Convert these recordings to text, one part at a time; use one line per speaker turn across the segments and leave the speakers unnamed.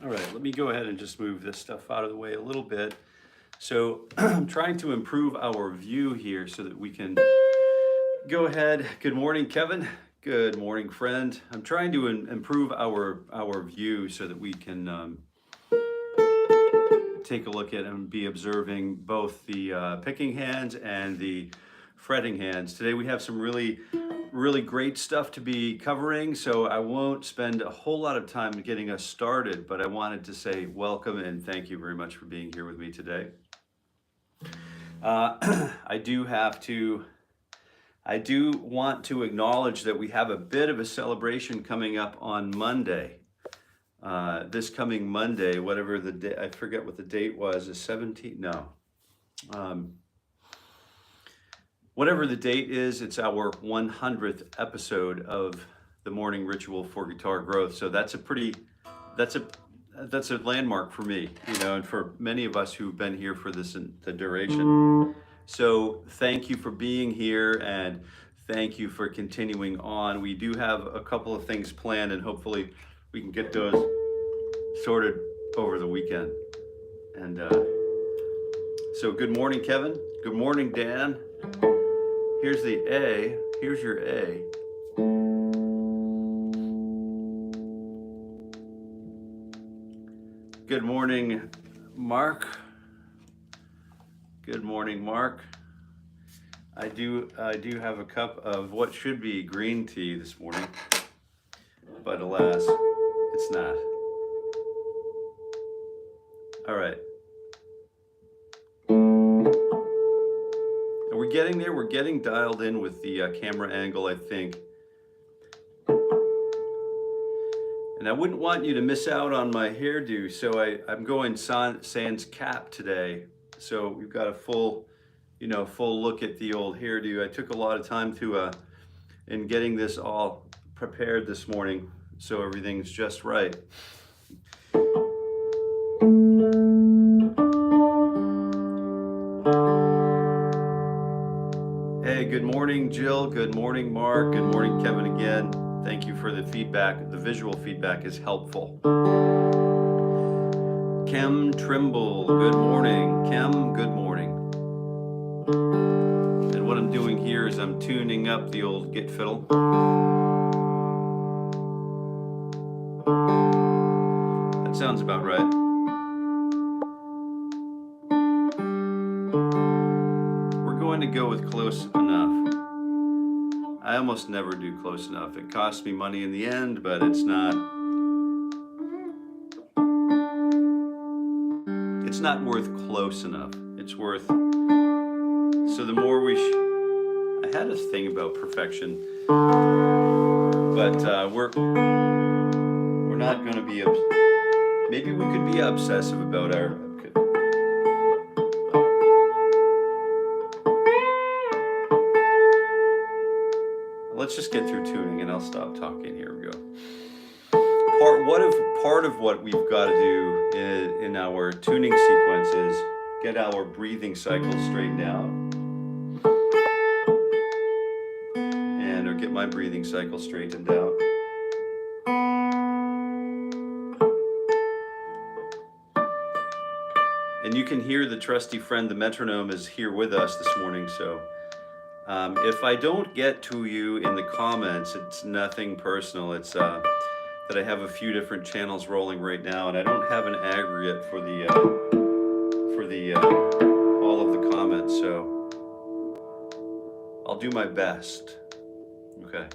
All right, let me go ahead and just move this stuff out of the way a little bit. So I'm trying to improve our view here so that we can go ahead. Good morning, Kevin. Good morning, friend. I'm trying to improve our view so that we can take a look at and be observing both the picking hands and the fretting hands. Today we have some really great stuff to be covering, so I won't spend a whole lot of time getting us started, but I wanted to say welcome and thank you very much for being here with me today. I do want to acknowledge that we have a bit of a celebration coming up on Monday. This coming Monday, whatever the day, I forget what the date was, is 17th? No. Whatever the date is, it's our 100th episode of the Morning Ritual for Guitar Growth. So that's a landmark for me, you know, and for many of us who've been here for the duration. So thank you for being here and thank you for continuing on. We do have a couple of things planned and hopefully we can get those sorted over the weekend. And so good morning, Kevin. Good morning, Dan. Here's the A. Here's your A. Good morning, Mark. Good morning, Mark. I do have a cup of what should be green tea this morning, but alas, it's not. All right. And we're getting there. We're getting dialed in with the camera angle, I think. And I wouldn't want you to miss out on my hairdo, so I'm going sans cap today. So we've got a full look at the old hairdo. I took a lot of time in getting this all prepared this morning, so everything's just right. Hey, good morning, Jill. Good morning, Mark. Good morning, Kevin again. Thank you for the feedback. The visual feedback is helpful. Kem Trimble, good morning. Kem, good morning. And what I'm doing here is I'm tuning up the old git fiddle. That sounds about right. We're going to go with close enough. I almost never do close enough. It costs me money in the end, but it's not worth close enough. It's worth, so the more I had a thing about perfection, but we're not going to be, maybe we could be obsessive about our, let's just get through tuning and I'll stop talking. Here we go. Part of what we've got to do in our tuning sequence is get our breathing cycle straightened out. Or get my breathing cycle straightened out. And you can hear the trusty friend, the metronome, is here with us this morning, so if I don't get to you in the comments, it's nothing personal. It's that I have a few different channels rolling right now, and I don't have an aggregate for the all of the comments. So I'll do my best. Okay.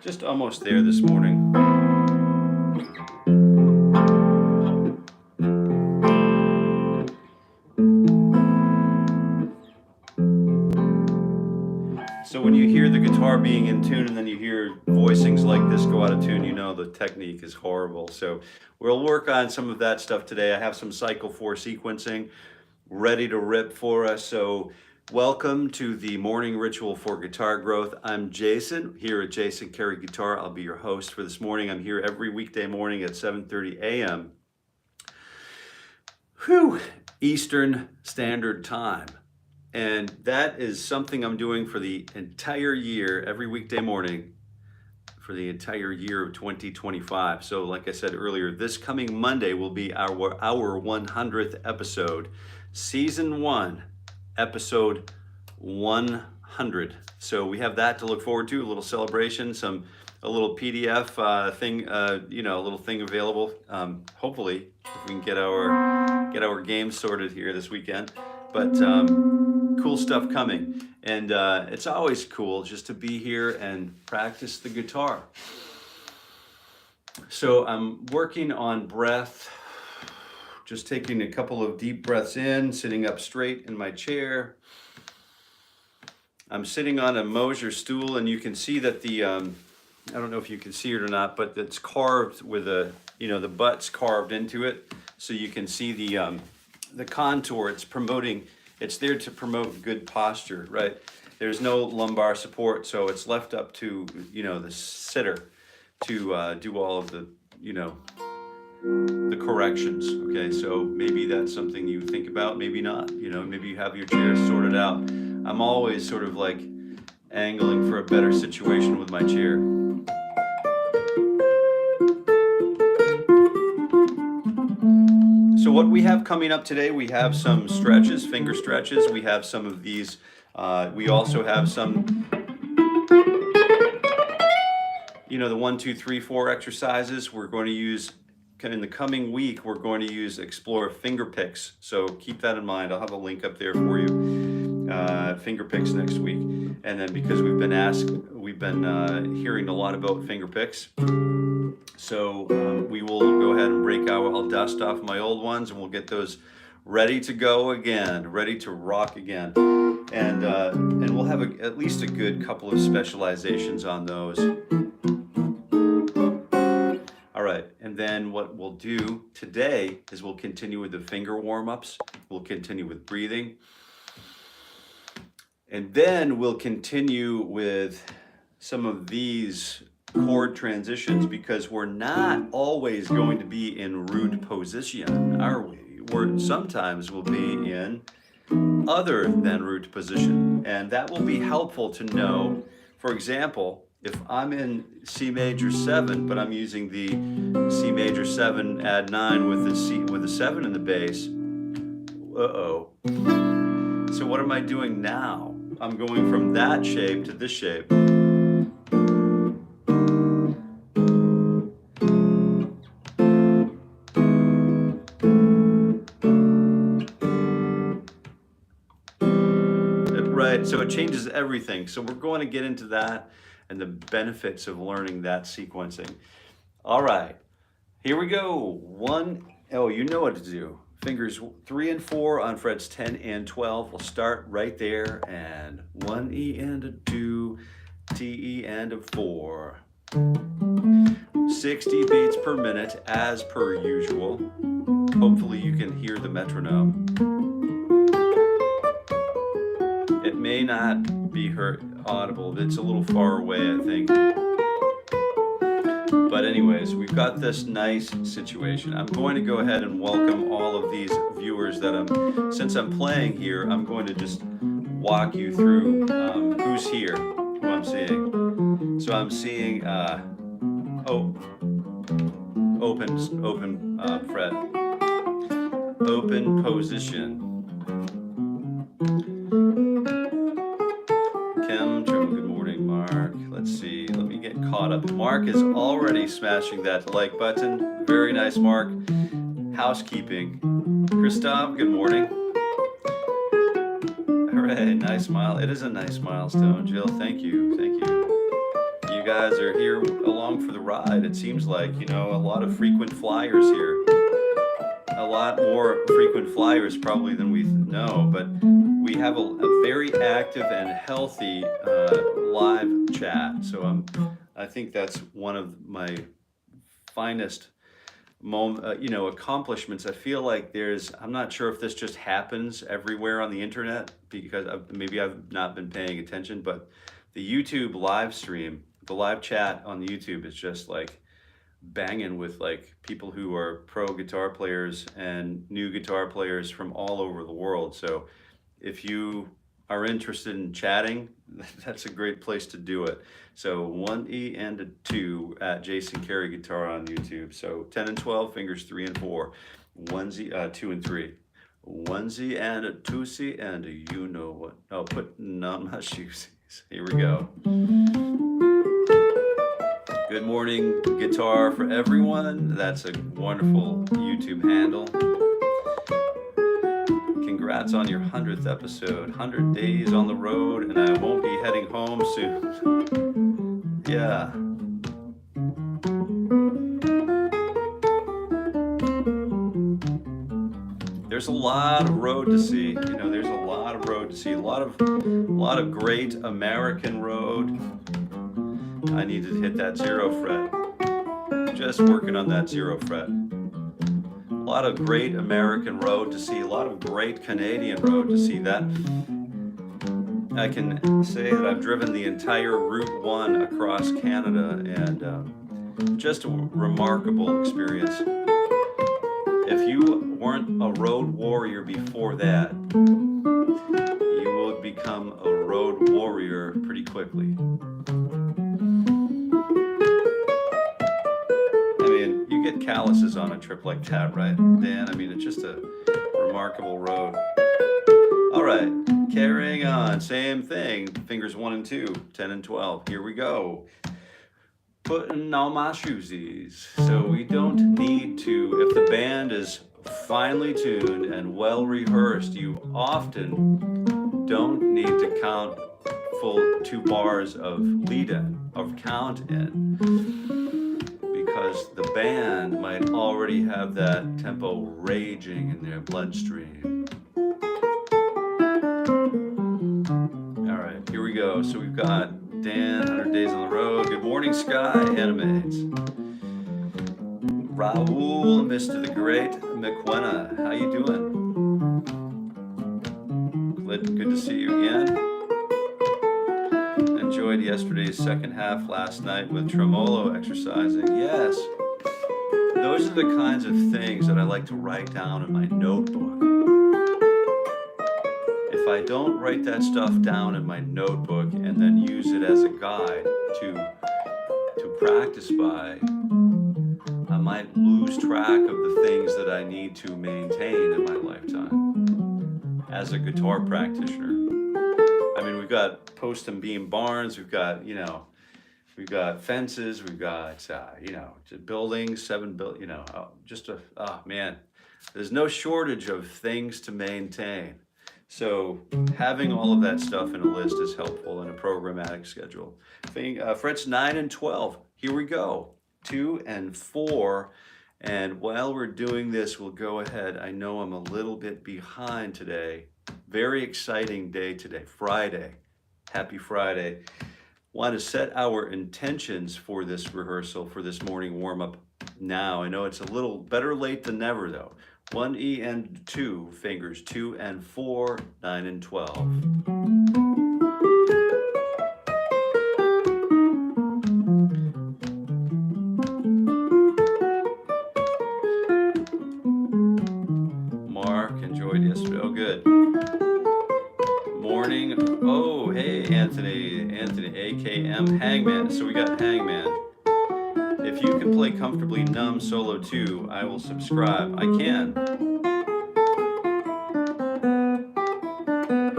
Just almost there this morning. So when you hear the guitar guitar being in tune and then you hear voicings like this go out of tune, you know the technique is horrible. So we'll work on some of that stuff today. I have some cycle 4 sequencing ready to rip for us. So welcome to the morning ritual for guitar growth. I'm Jason here at Jason Carey Guitar. I'll be your host for this morning. I'm here every weekday morning at 7:30 a.m. Eastern Standard Time. And that is something I'm doing for the entire year, every weekday morning, for the entire year of 2025. So like I said earlier, this coming Monday will be our 100th episode, Season 1, Episode 100. So we have that to look forward to, a little celebration, a little PDF thing, a little thing available. Hopefully, if we can get our games sorted here this weekend. But cool stuff coming, and it's always cool just to be here and practice the guitar. So I'm working on breath, just taking a couple of deep breaths in, sitting up straight in my chair. I'm sitting on a Mosier stool, and you can see that the I don't know if you can see it or not, but it's carved with the butt's carved into it, so you can see the contour. It's there to promote good posture, right? There's no lumbar support, so it's left up to, the sitter to do all of the, the corrections, okay? So maybe that's something you think about, maybe not, maybe you have your chair sorted out. I'm always sort of like angling for a better situation with my chair. So what we have coming up today, we have some stretches, finger stretches. We have some of these. We also have some, the 1, 2, 3, 4 exercises. We're going to use, in the coming week, we're going to explore finger picks. So keep that in mind. I'll have a link up there for you. Finger picks next week. And then because we've been hearing a lot about finger picks. So we will go ahead and I'll dust off my old ones and we'll get those ready to go again, ready to rock again. And we'll have at least a good couple of specializations on those. All right, and then what we'll do today is we'll continue with the finger warm-ups. We'll continue with breathing. And then we'll continue with some of these chord transitions, because we're not always going to be in root position, are we? Sometimes we'll be in other than root position, and that will be helpful to know. For example, if I'm in C major 7, but I'm using the C major 7 add 9 with a 7 in the bass, so what am I doing now? I'm going from that shape to this shape. So it changes everything. So we're going to get into that and the benefits of learning that sequencing. All right, here we go. You know what to do. Fingers 3 and 4 on frets 10 and 12. We'll start right there, and 1 E and a 2, T E and a 4. 60 beats per minute as per usual. Hopefully you can hear the metronome. It may not be audible. It's a little far away, I think. But anyways, we've got this nice situation. I'm going to go ahead and welcome all of these viewers since I'm playing here, I'm going to just walk you through who's here, who I'm seeing. So I'm seeing open fret, open position. Good morning, Mark. Let's see, let me get caught up. Mark is already smashing that like button. Very nice, Mark. Housekeeping. Christoph, good morning. Hooray, nice smile. It is a nice milestone. Jill, thank you. Thank you. You guys are here along for the ride. It seems like, a lot of frequent flyers here. a lot more frequent flyers probably than we know, but we have a very active and healthy live chat. So I think that's one of my finest accomplishments. I feel like I'm not sure if this just happens everywhere on the internet because maybe I've not been paying attention, but the YouTube live stream, the live chat on YouTube is just like banging with like people who are pro guitar players and new guitar players from all over the world. So if you are interested in chatting, that's a great place to do it. So 1E and a 2 at Jason Carey Guitar on YouTube. So 10 and 12, fingers 3 and 4, 1Z, 2 and 3. 1Z and a 2C and a you know what. Oh, putting on my shoes. Here we go. Good morning, guitar for everyone. That's a wonderful YouTube handle. Congrats on your 100th episode. 100 days on the road, and I won't be heading home soon. Yeah. There's a lot of road to see. There's a lot of road to see. A lot of great American road. I need to hit that 0 fret. Just working on that 0 fret. A lot of great American road to see. A lot of great Canadian road to see. That I can say that I've driven the entire Route 1 across Canada, and just a remarkable experience. If you weren't a road warrior before that, you will become a road warrior pretty quickly. You get calluses on a trip like that, right, Dan? It's just a remarkable road. All right, carrying on, same thing, fingers 1 and 2, 10 and 12. Here we go. Putting on my shoesies. So we don't need to, if the band is finely tuned and well rehearsed, you often don't need to count full 2 bars of lead in, of count in, because the band might already have that tempo raging in their bloodstream. All right, here we go. So we've got Dan, 100 Days on the Road. Good morning, Sky Animates. Raul, Mr. the Great 𝗪𝗀𝗀. How you doing? Good to see you again. Enjoyed yesterday's second half last night with tremolo exercising. Yes, those are the kinds of things that I like to write down in my notebook. If I don't write that stuff down in my notebook and then use it as a guide to practice by, I might lose track of the things that I need to maintain in my lifetime as a guitar practitioner. We've got post and beam barns, we've got, we've got fences, we've got, buildings, man, there's no shortage of things to maintain. So having all of that stuff in a list is helpful in a programmatic schedule. Frets 9 and 12, here we go, 2 and 4. And while we're doing this, we'll go ahead. I know I'm a little bit behind today. Very exciting day today, Friday. Happy Friday. Want to set our intentions for this rehearsal, for this morning warm-up now. I know it's a little better late than never though. 1E and 2, fingers 2 and 4, 9 and 12. Anthony, AKM, Hangman. So we got Hangman. If you can play comfortably numb solo 2, I will subscribe. I can.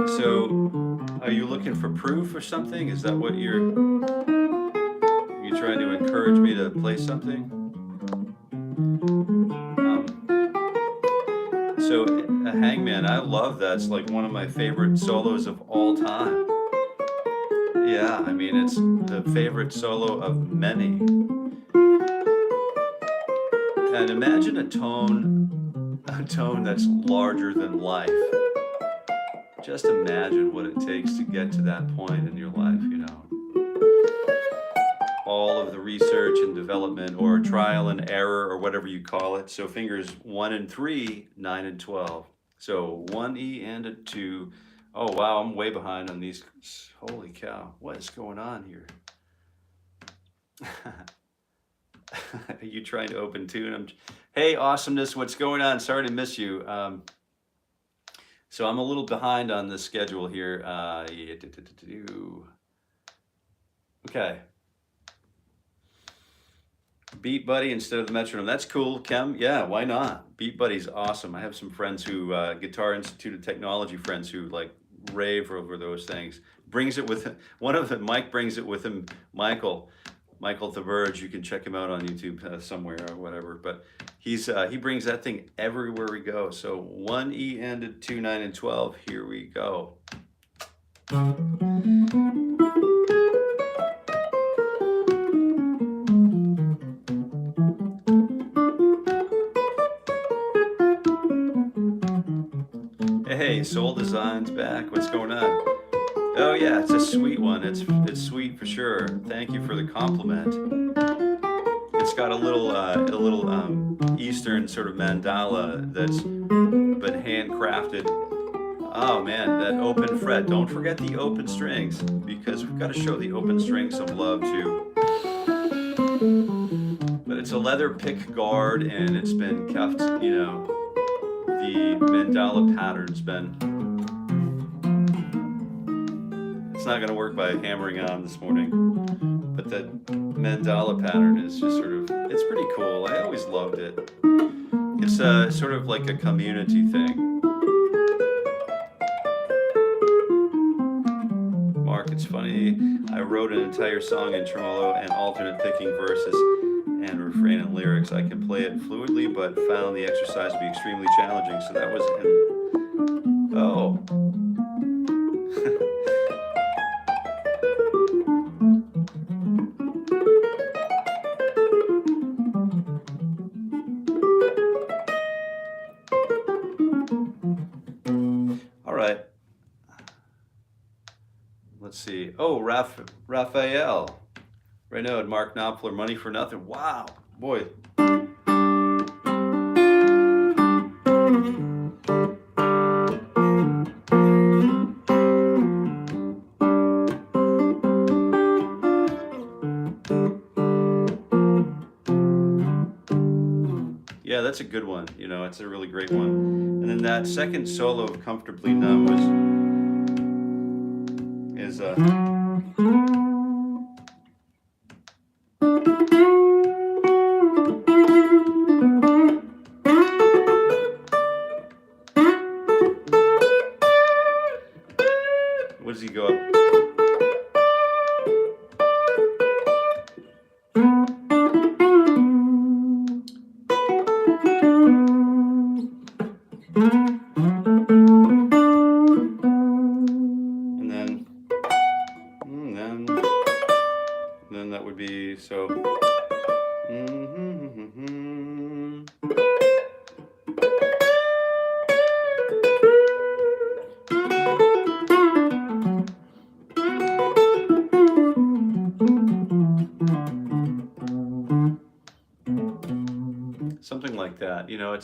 So, are you looking for proof or something? Is that what you're trying to encourage me to play something? So, Hangman, I love that. It's like one of my favorite solos of all time. Yeah, it's the favorite solo of many. And imagine a tone a tone that's larger than life. Just imagine what it takes to get to that point in your life, you know. All of the research and development, or trial and error, or whatever you call it. So fingers 1 and 3, 9 and 12. So 1 E and a 2. Oh wow, I'm way behind on these. Holy cow, what is going on here? Are you trying to open tune? Hey, awesomeness, what's going on? Sorry to miss you. So I'm a little behind on the schedule here. Okay. Beat Buddy instead of the metronome. That's cool, Kem. Yeah, why not? Beat Buddy's awesome. I have some friends who, Guitar Institute of Technology friends who like rave over those things. Brings it with, one of them, Mike brings it with him, 𝗪𝗂𝗪𝗂𝗪𝗂𝗪𝗂𝗪. You can check him out on YouTube somewhere or whatever. But he's he brings that thing everywhere we go. So 1 E and a 2, 9 and 12. Here we go. Hey, Soul Design's back. What's going on? Oh yeah, it's a sweet one. It's sweet for sure. Thank you for the compliment. It's got a little Eastern sort of mandala that's been handcrafted. Oh man, that open fret. Don't forget the open strings, because we've got to show the open strings some love too. But it's a leather pick guard, and it's been cuffed, you know. The mandala pattern's been. It's not going to work by hammering on this morning, but the mandala pattern is just sort of, it's pretty cool. I always loved it. It's sort of like a community thing. Mark, it's funny, I wrote an entire song in tremolo and alternate picking verses and refrain and lyrics. I can play it fluidly, but found the exercise to be extremely challenging. So that was in, oh. All right. Let's see. Oh, Raphael. Renaud, Mark Knopfler, Money for Nothing. Wow, boy. Yeah, that's a good one. You know, it's a really great one. And then that second solo of Comfortably Numb is what does he go up? And then that would be so. Something like that, you know,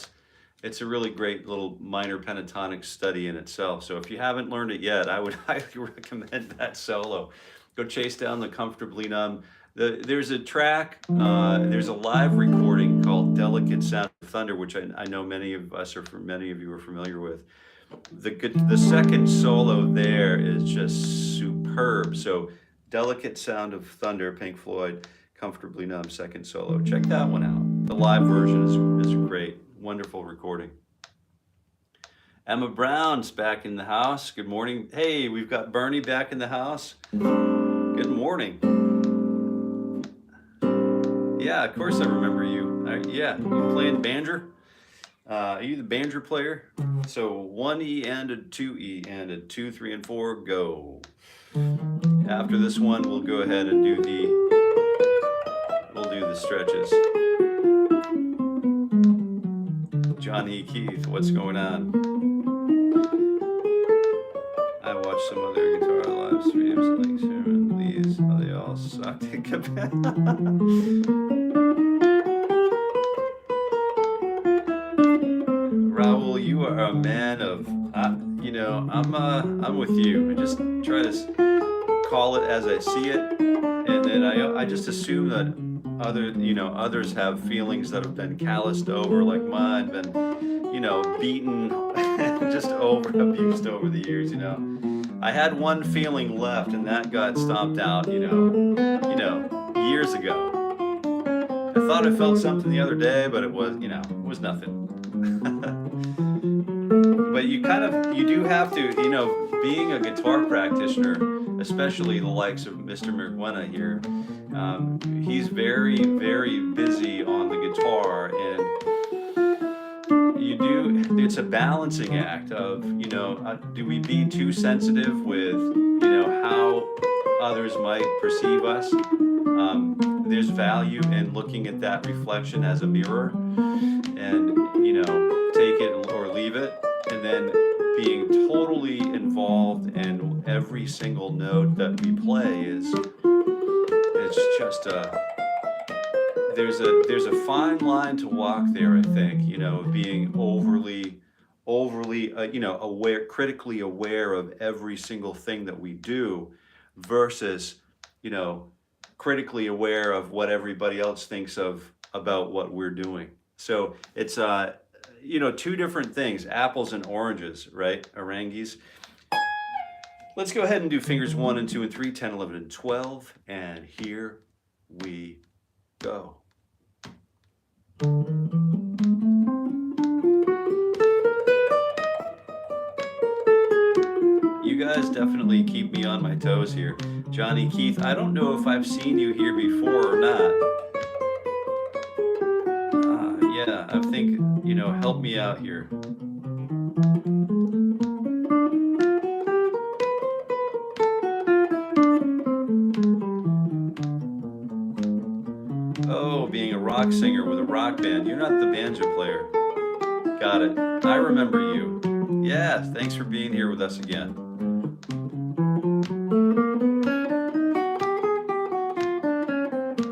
it's a really great little minor pentatonic study in itself. So if you haven't learned it yet, I would highly recommend that solo. Go chase down the Comfortably Numb. There's a track, there's a live recording called Delicate Sound of Thunder, which I know many of us or many of you are familiar with. The second solo there is just superb. So Delicate Sound of Thunder, Pink Floyd, Comfortably Numb, second solo. Check that one out. The live version is great. Wonderful recording. Emma Brown's back in the house. Good morning. Hey, we've got Bernie back in the house. Good morning. Yeah, of course I remember you. Yeah, you playing banjo? Are you the banjo player? So 1 E and a 2 E and a 2, 3, and 4, go. After this one, we'll go ahead and do the stretches. Johnny Keith, what's going on? I watched some other guitar live streams like Sharon Lee's. Oh, they all sucked. Raul, you are a man of, you know, I'm with you. I just try to call it as I see it, and then I just assume that others have feelings that have been calloused over, like mine, been, you know, beaten, just abused over the years, you know. I had one feeling left, and that got stomped out, you know, years ago. I thought I felt something the other day, but it was, you know, it was nothing. But you do have to, you know, being a guitar practitioner, especially the likes of Mr. 𝗪𝗏𝗀 here, he's very, very busy on the guitar, and it's a balancing act of, you know, do we be too sensitive with, you know, how others might perceive us? There's value in looking at that reflection as a mirror, and, you know, take it or leave it, and then being totally involved in every single note that we play it's just there's a fine line to walk there, I think, you know, being overly you know, critically aware of every single thing that we do versus, you know, critically aware of what everybody else thinks about what we're doing. So it's you know, two different things, apples and oranges, right? Oranges. Let's go ahead and do fingers 1 and 2 and 3, 10, 11, and 12, and here we go. You guys definitely keep me on my toes here. Johnny Keith, I don't know if I've seen you here before or not. Yeah, I think, you know, help me out here. Oh, being a rock singer with a rock band. You're not the banjo player. Got it. I remember you. Yeah, thanks for being here with us again.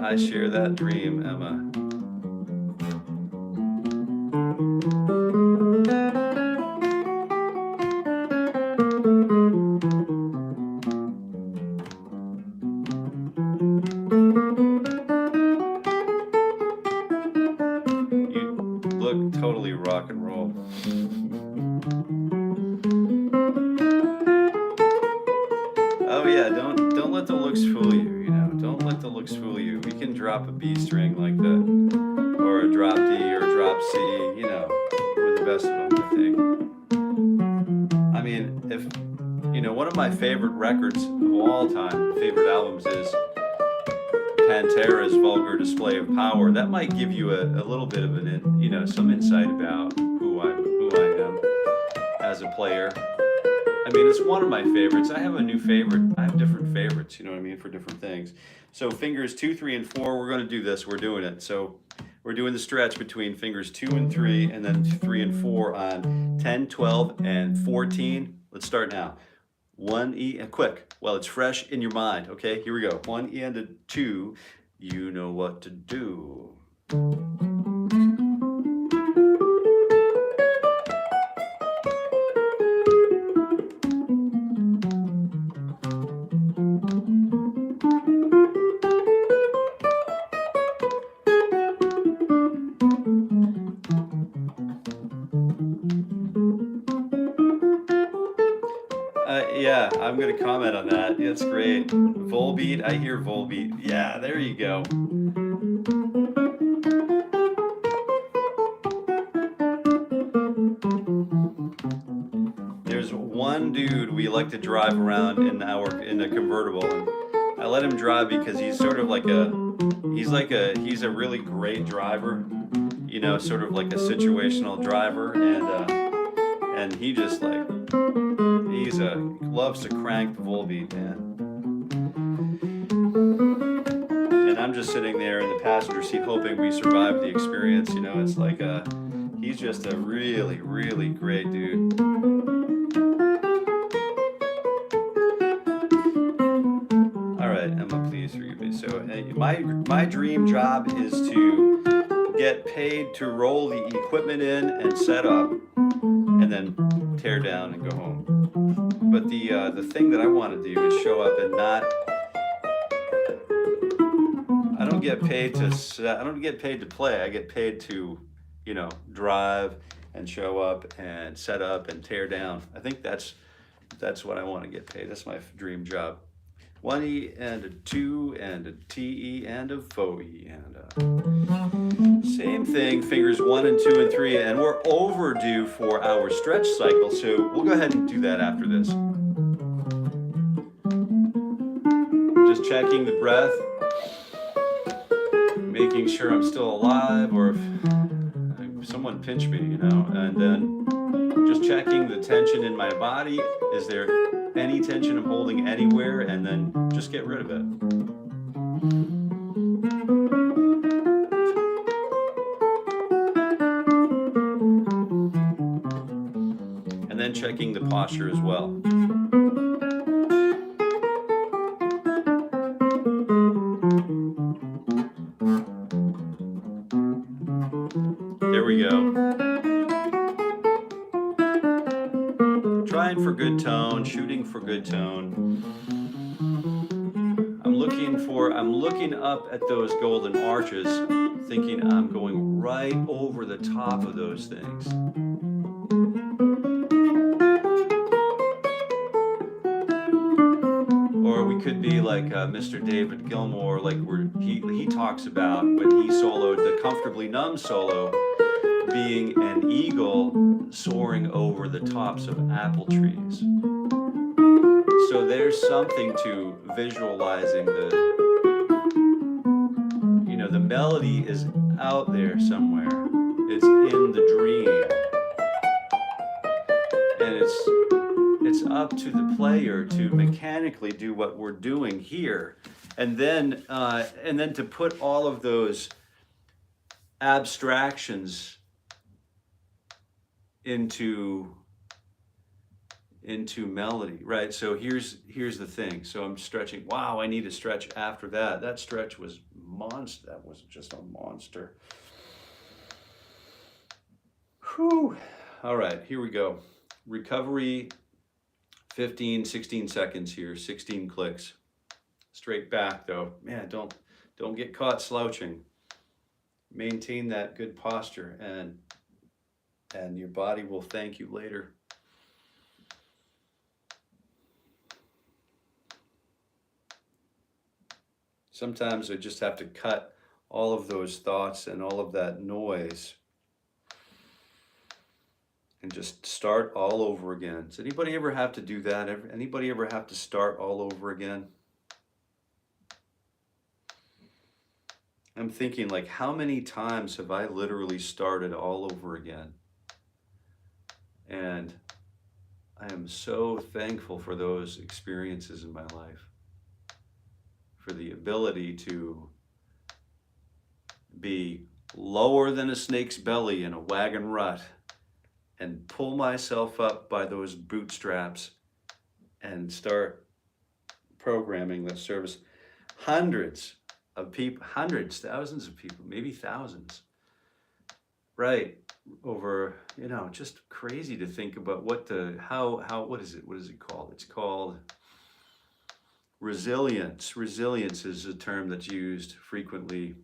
I share that dream, Emma. A B string like that, or a drop D or a drop C, you know, we're the best of them, I think. I mean, if, you know, one of my favorite records of all time, favorite albums is Pantera's Vulgar Display of Power. That might give you a little bit of an, you know, some insight about who I am as a player. I mean, it's one of my favorites. I have a new favorite. I have different favorites, you know what I mean, for different things. So fingers 2, 3, and 4, we're going to do this. We're doing it. So we're doing the stretch between fingers 2 and 3, and then 3 and 4 on 10, 12, and 14. Let's start now. 1 E, and quick, while it's fresh in your mind. Okay, here we go. 1 E and a 2. You know what to do. Yeah, I'm going to comment on that. It's great. Volbeat, I hear Volbeat. Yeah, there you go. There's one dude we like to drive around in a convertible, and I let him drive because he's sort of like he's a really great driver, you know, sort of like a situational driver, and he just like, loves to crank the Volbeat, man. And I'm just sitting there in the passenger seat hoping we survive the experience, you know. It's like He's just a really, really great dude. All right, Emma, please forgive me. So my dream job is to get paid to roll the equipment in and set up, and then tear down and go home. But the thing that I want to do is show up and not. I don't get paid to play. I get paid to, you know, drive and show up and set up and tear down. I think that's what I want to get paid. That's my dream job. 1E and a 2 and a TE and a 𝗶𝗺 and a same thing, fingers 1 and 2 and 3, and we're overdue for our stretch cycle, so we'll go ahead and do that after this. Just checking the breath, making sure I'm still alive, or if someone pinch me, you know, and then just checking the tension in my body. Is there any tension I'm holding anywhere? And then just get rid of it. And then checking the posture as well. There we go. Trying for good tone, shooting for good tone. I'm looking up at those golden arches, thinking I'm going right over the top of those things. Or we could be like Mr. David Gilmour, like where he talks about when he soloed the Comfortably Numb solo, being an eagle soaring over the tops of apple trees. So there's something to visualizing the melody is out there somewhere. It's in the dream. And it's up to the player to mechanically do what we're doing here. And then to put all of those abstractions into melody, right? So here's the thing. So I'm stretching. Wow, I need to stretch after that. That stretch was monster. That was just a monster. Whew. All right, here we go. Recovery, 15, 16 seconds here, 16 clicks. Straight back though. Man, don't get caught slouching. Maintain that good posture, and your body will thank you later. Sometimes I just have to cut all of those thoughts and all of that noise and just start all over again. Does anybody ever have to do that? Anybody ever have to start all over again? I'm thinking, like, how many times have I literally started all over again? And I am so thankful for those experiences in my life, for the ability to be lower than a snake's belly in a wagon rut and pull myself up by those bootstraps and start programming that service. Hundreds of people, thousands of people, maybe thousands, right? Over, just crazy to think about what is it called? It's called resilience. Resilience is a term that's used frequently.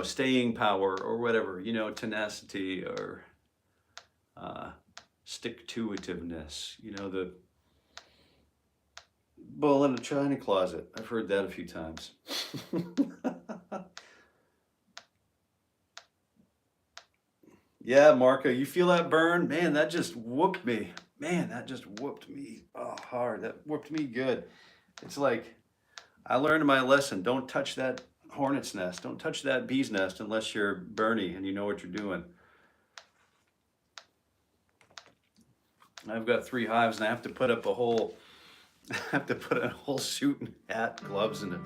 Staying power or whatever, tenacity or stick-to-itiveness, the bull in a china closet. I've heard that a few times. Yeah, Marco, you feel that burn? Man, that just whooped me. Man, that just whooped me hard. That whooped me good. It's like, I learned my lesson. Don't touch that hornet's nest. Don't touch that bee's nest unless you're Bernie and you know what you're doing. I've got 3 hives and I have to put up a whole suit and hat, gloves, and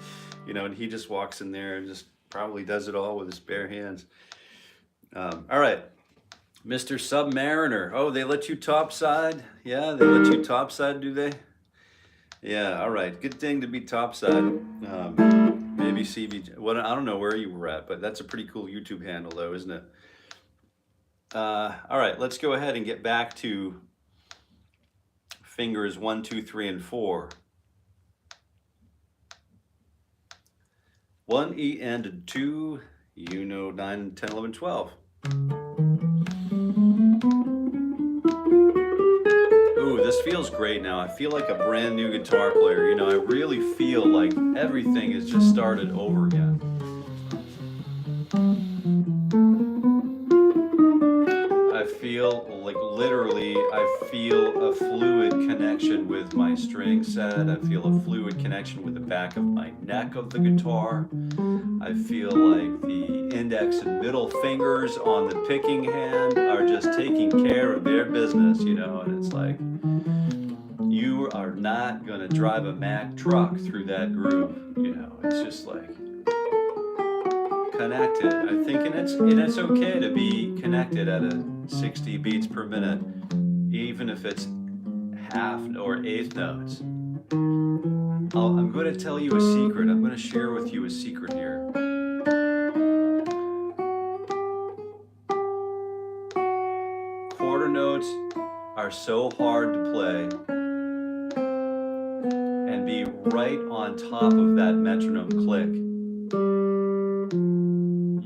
and he just walks in there and just probably does it all with his bare hands. All right, Mr. Submariner. Oh, they let you topside? Yeah, they let you topside, do they? Yeah, all right. Good thing to be topside. Maybe CB. What, I don't know where you were at, but that's a pretty cool YouTube handle, though, isn't it? All right, let's go ahead and get back to fingers 1, 2, 3, and 4. 1 E and 2, you know, 9, 10, 11, 12. Ooh, this feels great now. I feel like a brand new guitar player. You know, I really feel like everything has just started over again. I feel like literally, I feel a fluid connection with my string set. I feel a fluid connection with the back of my neck of the guitar. I feel like the index and middle fingers on the picking hand are just taking care of their business, you know, and it's like, you are not gonna drive a Mack truck through that groove, you know, it's just like connected. I think, and it's okay to be connected at a 60 beats per minute, even if it's half or eighth notes. I'm going to tell you a secret. I'm going to share with you a secret here. Quarter notes are so hard to play and be right on top of that metronome click.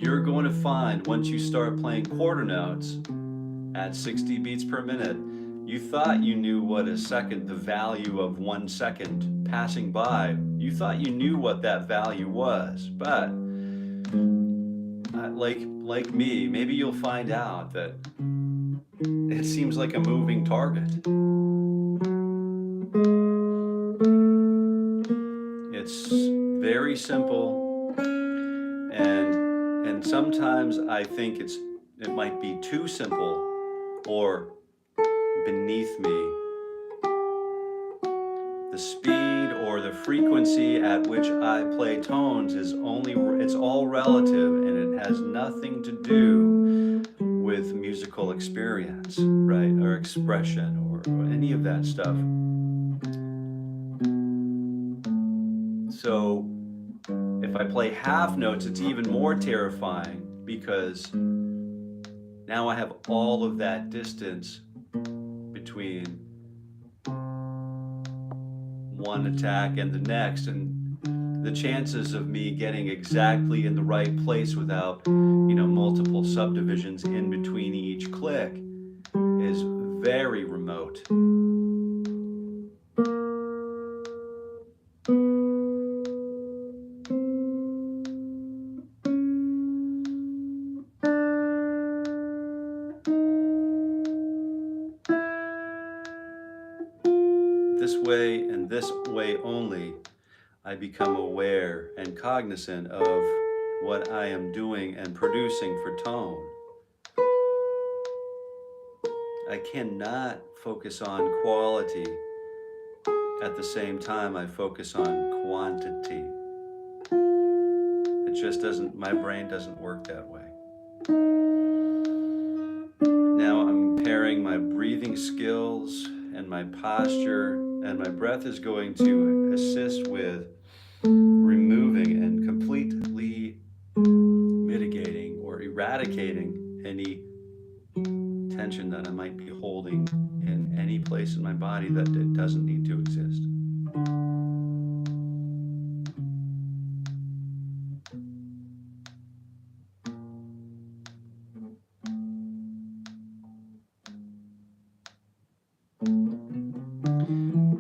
You're going to find once you start playing quarter notes at 60 beats per minute, you thought you knew what a second, the value of 1 second passing by, you thought you knew what that value was, but like me, maybe you'll find out that it seems like a moving target. It's very simple, and sometimes I think it might be too simple or beneath me. The speed or the frequency at which I play tones is it's all relative, and it has nothing to do with musical experience, right? Or expression or any of that stuff. So if I play half notes, it's even more terrifying because now I have all of that distance between one attack and the next, and the chances of me getting exactly in the right place without, you know, multiple subdivisions in between each click is very remote. This way and this way only, I become aware and cognizant of what I am doing and producing for tone. I cannot focus on quality at the same time I focus on quantity. It just doesn't, my brain doesn't work that way. Now I'm pairing my breathing skills and my posture, and my breath is going to assist with removing and completely mitigating or eradicating any tension that I might be holding in any place in my body that it doesn't need to exist.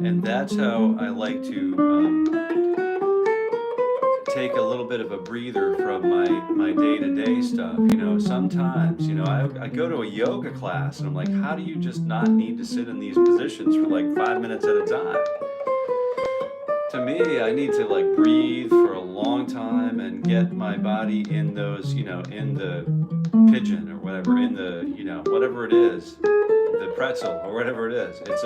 And that's how I like to take a little bit of a breather from my day-to-day stuff. You know, sometimes, you know, I go to a yoga class and I'm like, how do you just not need to sit in these positions for like 5 minutes at a time? To me, I need to like breathe for a long time and get my body in those, you know, in the pigeon or whatever, in the, you know, whatever it is, the pretzel or whatever it is. It's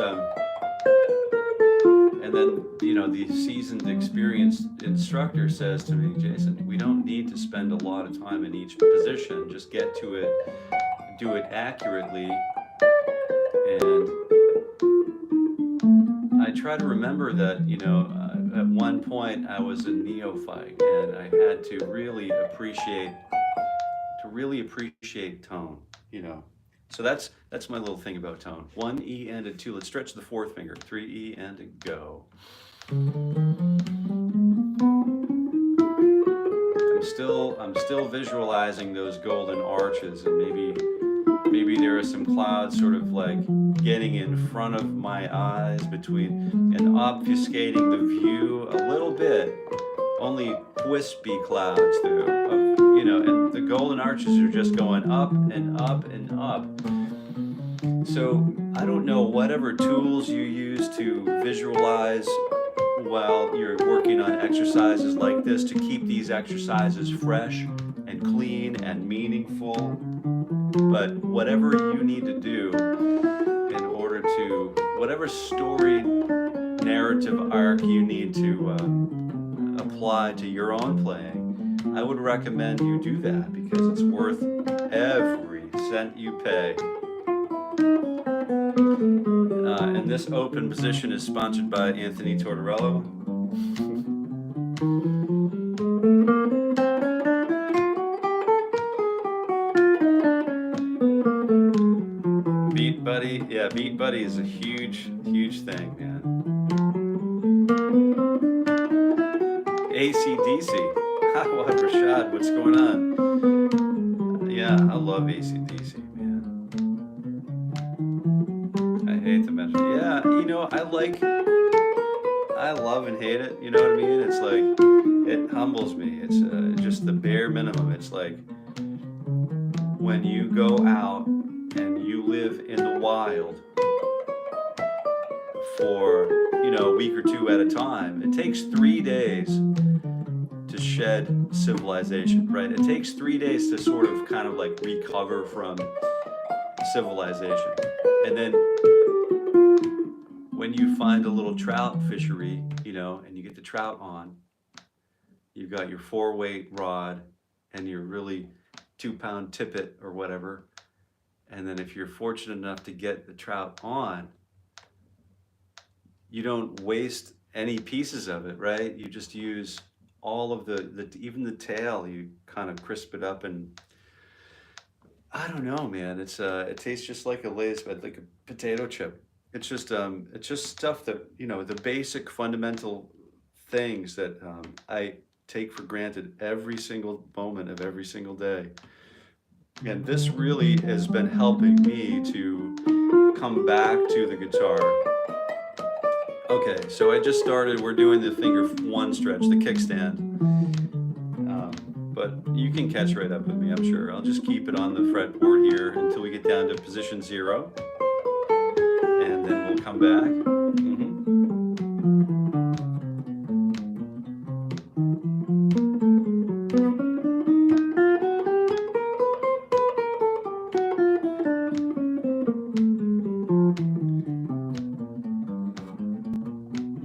and then, you know, the seasoned, experienced instructor says to me, Jason, we don't need to spend a lot of time in each position. Just get to it, do it accurately. And I try to remember that, you know, at one point I was a neophyte, and I had to really appreciate tone, you know. So that's my little thing about tone. 1 E and a 2. Let's stretch the fourth finger. 3 E and a go. I'm still visualizing those golden arches, and maybe there are some clouds sort of like getting in front of my eyes and obfuscating the view a little bit. Only wispy clouds though, you know, and the golden arches are just going up and up and up. So I don't know, whatever tools you use to visualize while you're working on exercises like this, to keep these exercises fresh and clean and meaningful. But whatever you need to do in order to, whatever story narrative arc you need to apply to your own playing, I would recommend you do that, because it's worth every cent you pay. And this open position is sponsored by Anthony Tortorello. Beat Buddy, yeah, Beat Buddy is a huge thing, man. AC/DC. 𝗪𝗲𝗄𝗃, what's going on? Yeah, I love AC/DC, man. I hate the Metronome. Yeah, you know, I love and hate it, you know what I mean? It's like, it humbles me. It's just the bare minimum. It's like, when you go out and you live in the wild for, you know, a week or two at a time, it takes 3 days to shed civilization, right? It takes 3 days to sort of kind of like recover from civilization. And then when you find a little trout fishery, you know, and you get the trout on, you've got your 4-weight rod and your really 2-pound tippet or whatever. And then if you're fortunate enough to get the trout on, you don't waste any pieces of it, right? You just use all of even the tail, you kind of crisp it up, and I don't know, man. It's it tastes just like a Lay's, but like a potato chip. It's just stuff that, you know, the basic fundamental things that I take for granted every single moment of every single day. And this really has been helping me to come back to the guitar. Okay, so I just started, we're doing the finger 1 stretch, the kickstand. But you can catch right up with me, I'm sure. I'll just keep it on the fretboard here until we get down to position 0. And then we'll come back.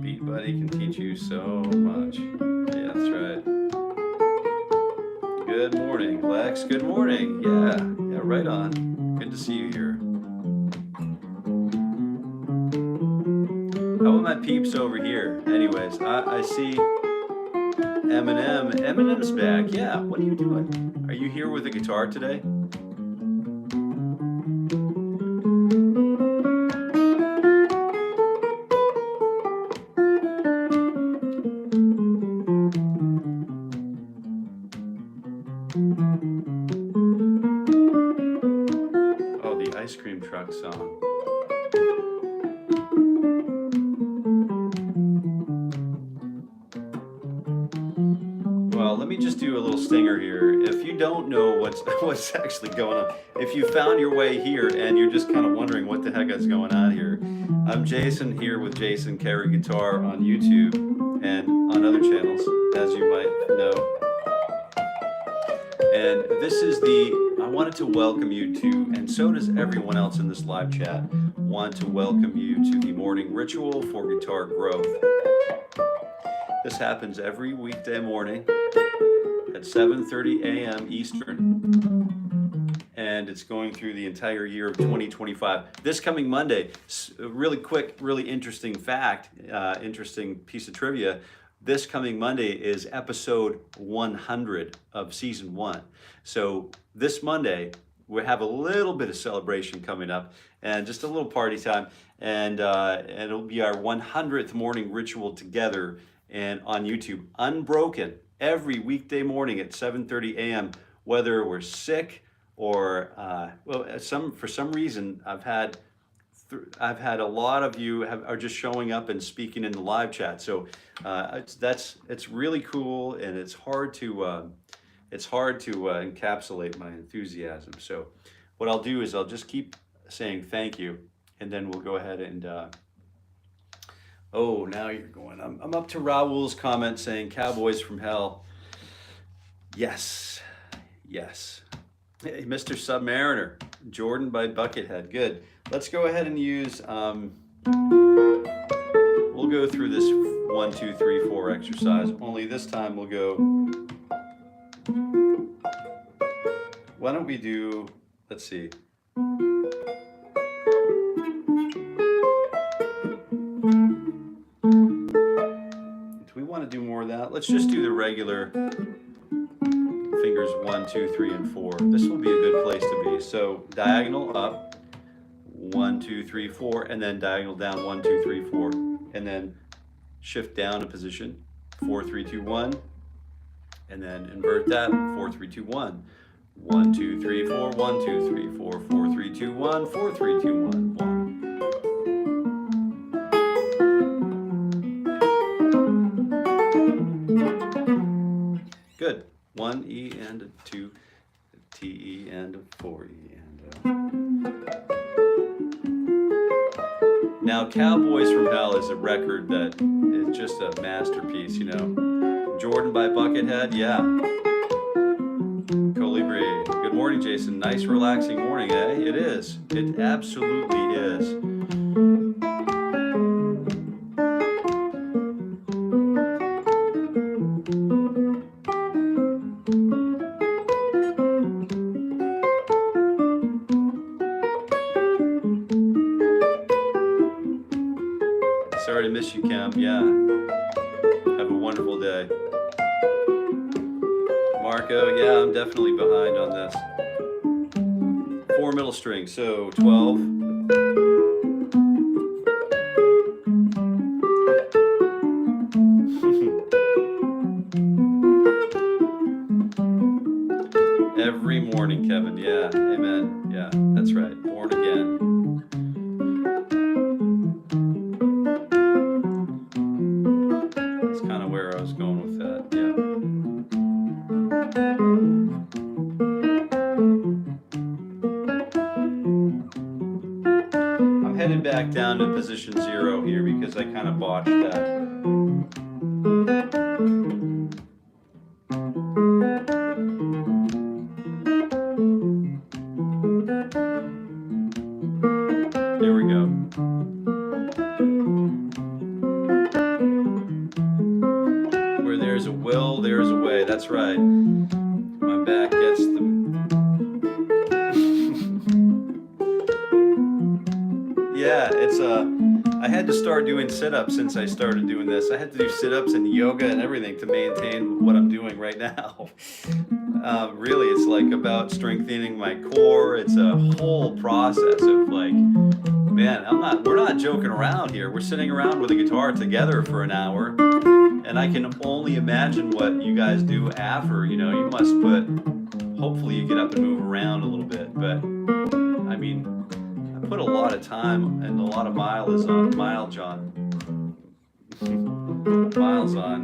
Beat Buddy can teach you so much. Yeah, that's right. Good morning, Lex. Good morning. Yeah, right on. Good to see you here. How about my peeps over here? Anyways, I see Eminem. Eminem's back. Yeah, what are you doing? Are you here with a guitar today? Oh, the ice cream truck song. Well, let me just do a little stinger here. If you don't know what's actually going on, if you found your way here and you're just kind of wondering what the heck is going on here, I'm Jason here with Jason Carey Guitar on YouTube and on other channels, as you might know. And this is I wanted to welcome you to, and so does everyone else in this live chat, want to welcome you to the morning ritual for guitar growth. This happens every weekday morning at 7:30 a.m. Eastern, and it's going through the entire year of 2025. This coming Monday, really quick, really interesting fact, interesting piece of trivia. This coming Monday is episode 100 of season 1. So this Monday, we have a little bit of celebration coming up and just a little party time, and it'll be our 100th morning ritual together and on YouTube, unbroken, every weekday morning at 7:30 a.m. Whether we're sick or well, for some reason I've had a lot of you are just showing up and speaking in the live chat. So it's really cool, and it's hard to encapsulate my enthusiasm. So what I'll do is I'll just keep saying thank you, and then we'll go ahead and oh, now you're going. I'm up to Raul's comment saying Cowboys from Hell. Yes, yes. Hey, Mr. Submariner, Jordan by Buckethead. Good. Let's go ahead and use, we'll go through this 1, 2, 3, 4 exercise. Only this time we'll go, why don't we do, let's see. Do we want to do more of that? Let's just do the regular fingers 1, 2, 3, and 4. This will be a good place to be. So diagonal up, 1, 2, 3, 4, and then diagonal down, 1, 2, 3, 4, and then shift down a position, 4, 3, 2, 1, and then invert that, 4, 3, 2, 1. 1, 2, 3, 4, 1, 2, 3, 4, 4, 3, 2, 1, 4, 3, 2, 1, 1. Good. 1 E and a 2 T E and a 4 E and a... Now, Cowboys from Hell is a record that is just a masterpiece, you know. Jordan by Buckethead, yeah. Colibri. Good morning, Jason. Nice, relaxing morning, eh? It is. It absolutely is. Sorry to miss you, Cam. Yeah. Have a wonderful day. Marco, yeah, I'm definitely behind on this. 4 middle strings, so 12. Every morning, Kevin. Yeah, amen. Yeah, that's right. Born again. That's kind of where I was going with that. Yeah. I'm headed back down to position 0 here because I kind of botched that. There we go. Where there's a will, there's a way. That's right. My back gets the... Yeah, it's I had to start doing sit-ups since I started doing this. I had to do sit-ups and yoga and everything to maintain what I'm doing right now. Really, it's like about strengthening my core. It's a whole process of like, man, we're not joking around here. We're sitting around with a guitar together for an hour, and I can only imagine what you guys do after. You know, you must hopefully you get up and move around a little bit, but I mean, I put a lot of time and a lot of miles on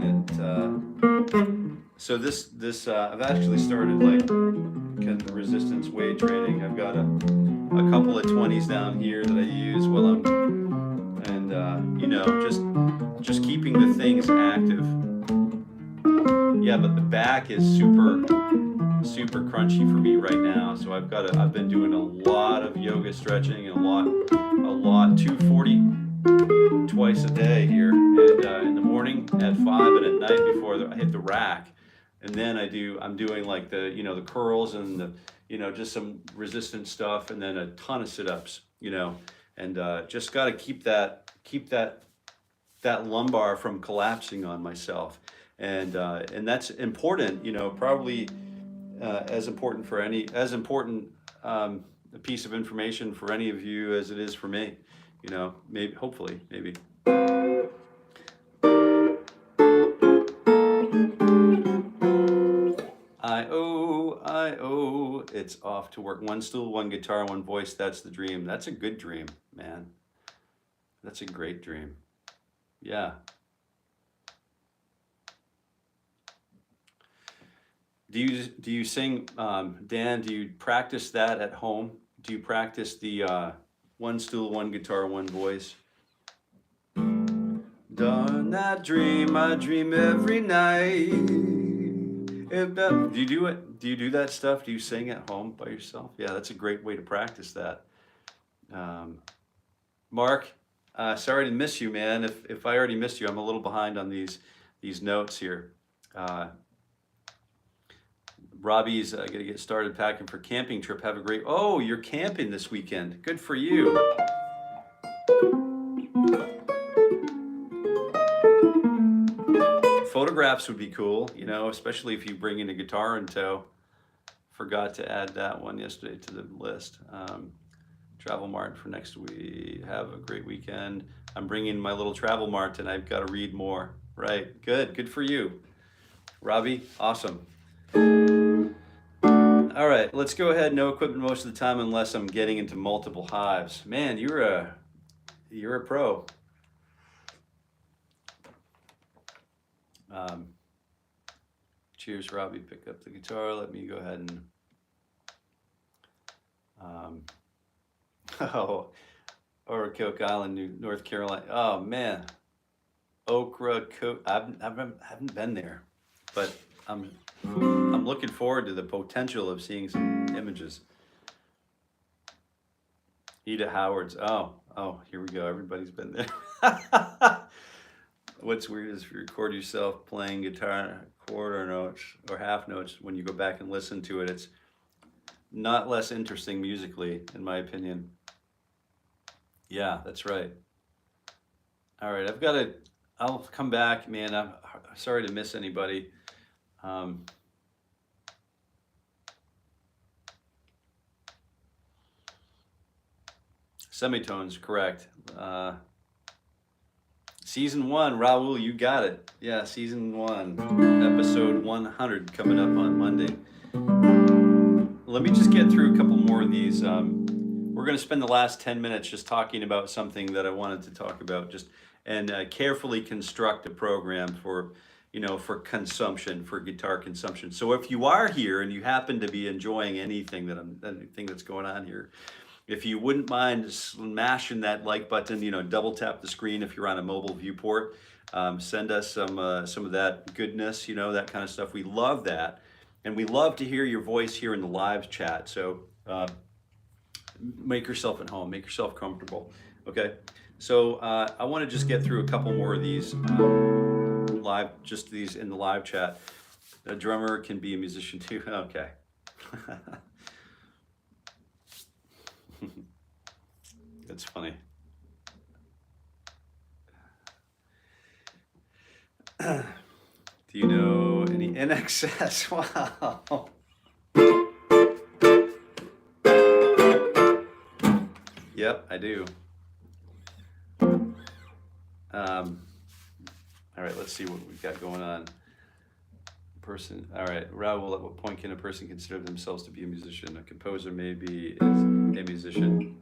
it. So this I've actually started like kind of resistance weight training. I've got a couple of 20s down here that I use while I'm, and you know, just keeping the things active. Yeah, but the back is super super crunchy for me right now. So I've been doing a lot of yoga stretching and a lot 240 twice a day here, and in the morning at 5 and at night before I hit the rack. And then I'm doing like the, you know, the curls and the, you know, just some resistance stuff, and then a ton of sit-ups, you know, and just got to keep that lumbar from collapsing on myself. And that's important, you know, probably as important a piece of information for any of you as it is for me, you know, maybe, hopefully, maybe. I-O, it's off to work. One stool, one guitar, one voice, that's the dream. That's a good dream, man. That's a great dream. Yeah. Do you sing, Dan, do you practice that at home? Do you practice the one stool, one guitar, one voice? Darn that dream, I dream every night. Do you do it? Do you do that stuff? Do you sing at home by yourself? Yeah, that's a great way to practice that. Mark, sorry to miss you, man. If I already missed you, I'm a little behind on these notes here. Robbie's gonna get started packing for camping trip. Have a great, oh, you're camping this weekend. Good for you. Photographs would be cool, you know, especially if you bring in a guitar in tow. Forgot to add that one yesterday to the list. Travel Mart for next week. Have a great weekend. I'm bringing my little Travel Mart and I've got to read more. Right, good for you. Robbie, awesome. All right, let's go ahead. No equipment most of the time unless I'm getting into multiple hives. Man, you're a pro. Cheers, Robbie. Pick up the guitar. Let me go ahead and Ocracoke Island, North Carolina. Oh man, Ocracoke. I haven't been there, but I'm looking forward to the potential of seeing some images. Ida Howard's. Oh, here we go. Everybody's been there. What's weird is if you record yourself playing guitar quarter notes or half notes, when you go back and listen to it, it's not less interesting musically, in my opinion. Yeah, that's right. All right, I'll come back, man. I'm sorry to miss anybody. Semitones, correct. Season 1, Raul, you got it. Yeah, season 1, episode 100 coming up on Monday. Let me just get through a couple more of these. We're going to spend the last 10 minutes just talking about something that I wanted to talk about, and carefully construct a program for, you know, for consumption, for guitar consumption. So if you are here and you happen to be enjoying anything that's going on here, if you wouldn't mind smashing that like button, you know, double tap the screen if you're on a mobile viewport. Send us some of that goodness, you know, that kind of stuff. We love that. And we love to hear your voice here in the live chat. So make yourself at home, make yourself comfortable. Okay. So I want to just get through a couple more of these these in the live chat. A drummer can be a musician too. Okay. That's funny. Do you know any NXS? Wow. Yep, I do. All right, let's see what we've got going on. All right, Raul, at what point can a person consider themselves to be a musician? A composer maybe is a musician.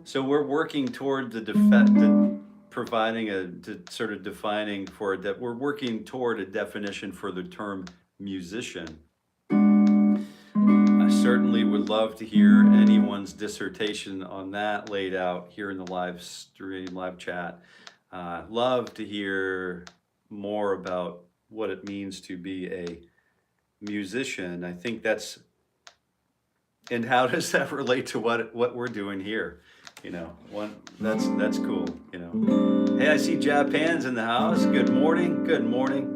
So we're working toward we're working toward a definition for the term musician. I certainly would love to hear anyone's dissertation on that laid out here in the live stream, live chat. Love to hear more about what it means to be a musician, I think that's, and how does that relate to what we're doing here? You know, that's cool, you know. Hey, I see Japan's in the house. Good morning, good morning.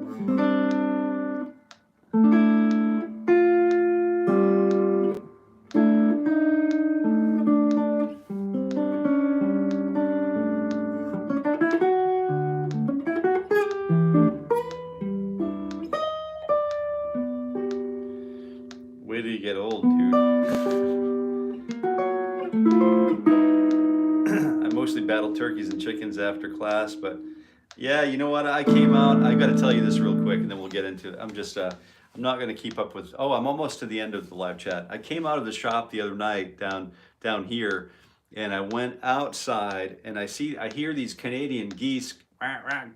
Wait till you get old, dude. I mostly battle turkeys and chickens after class, but yeah, you know what? I came out, I got to tell you this real quick and then we'll get into it. I'm not going to keep up with, oh, I'm almost to the end of the live chat. I came out of the shop the other night down here, and I went outside and I hear these Canadian geese,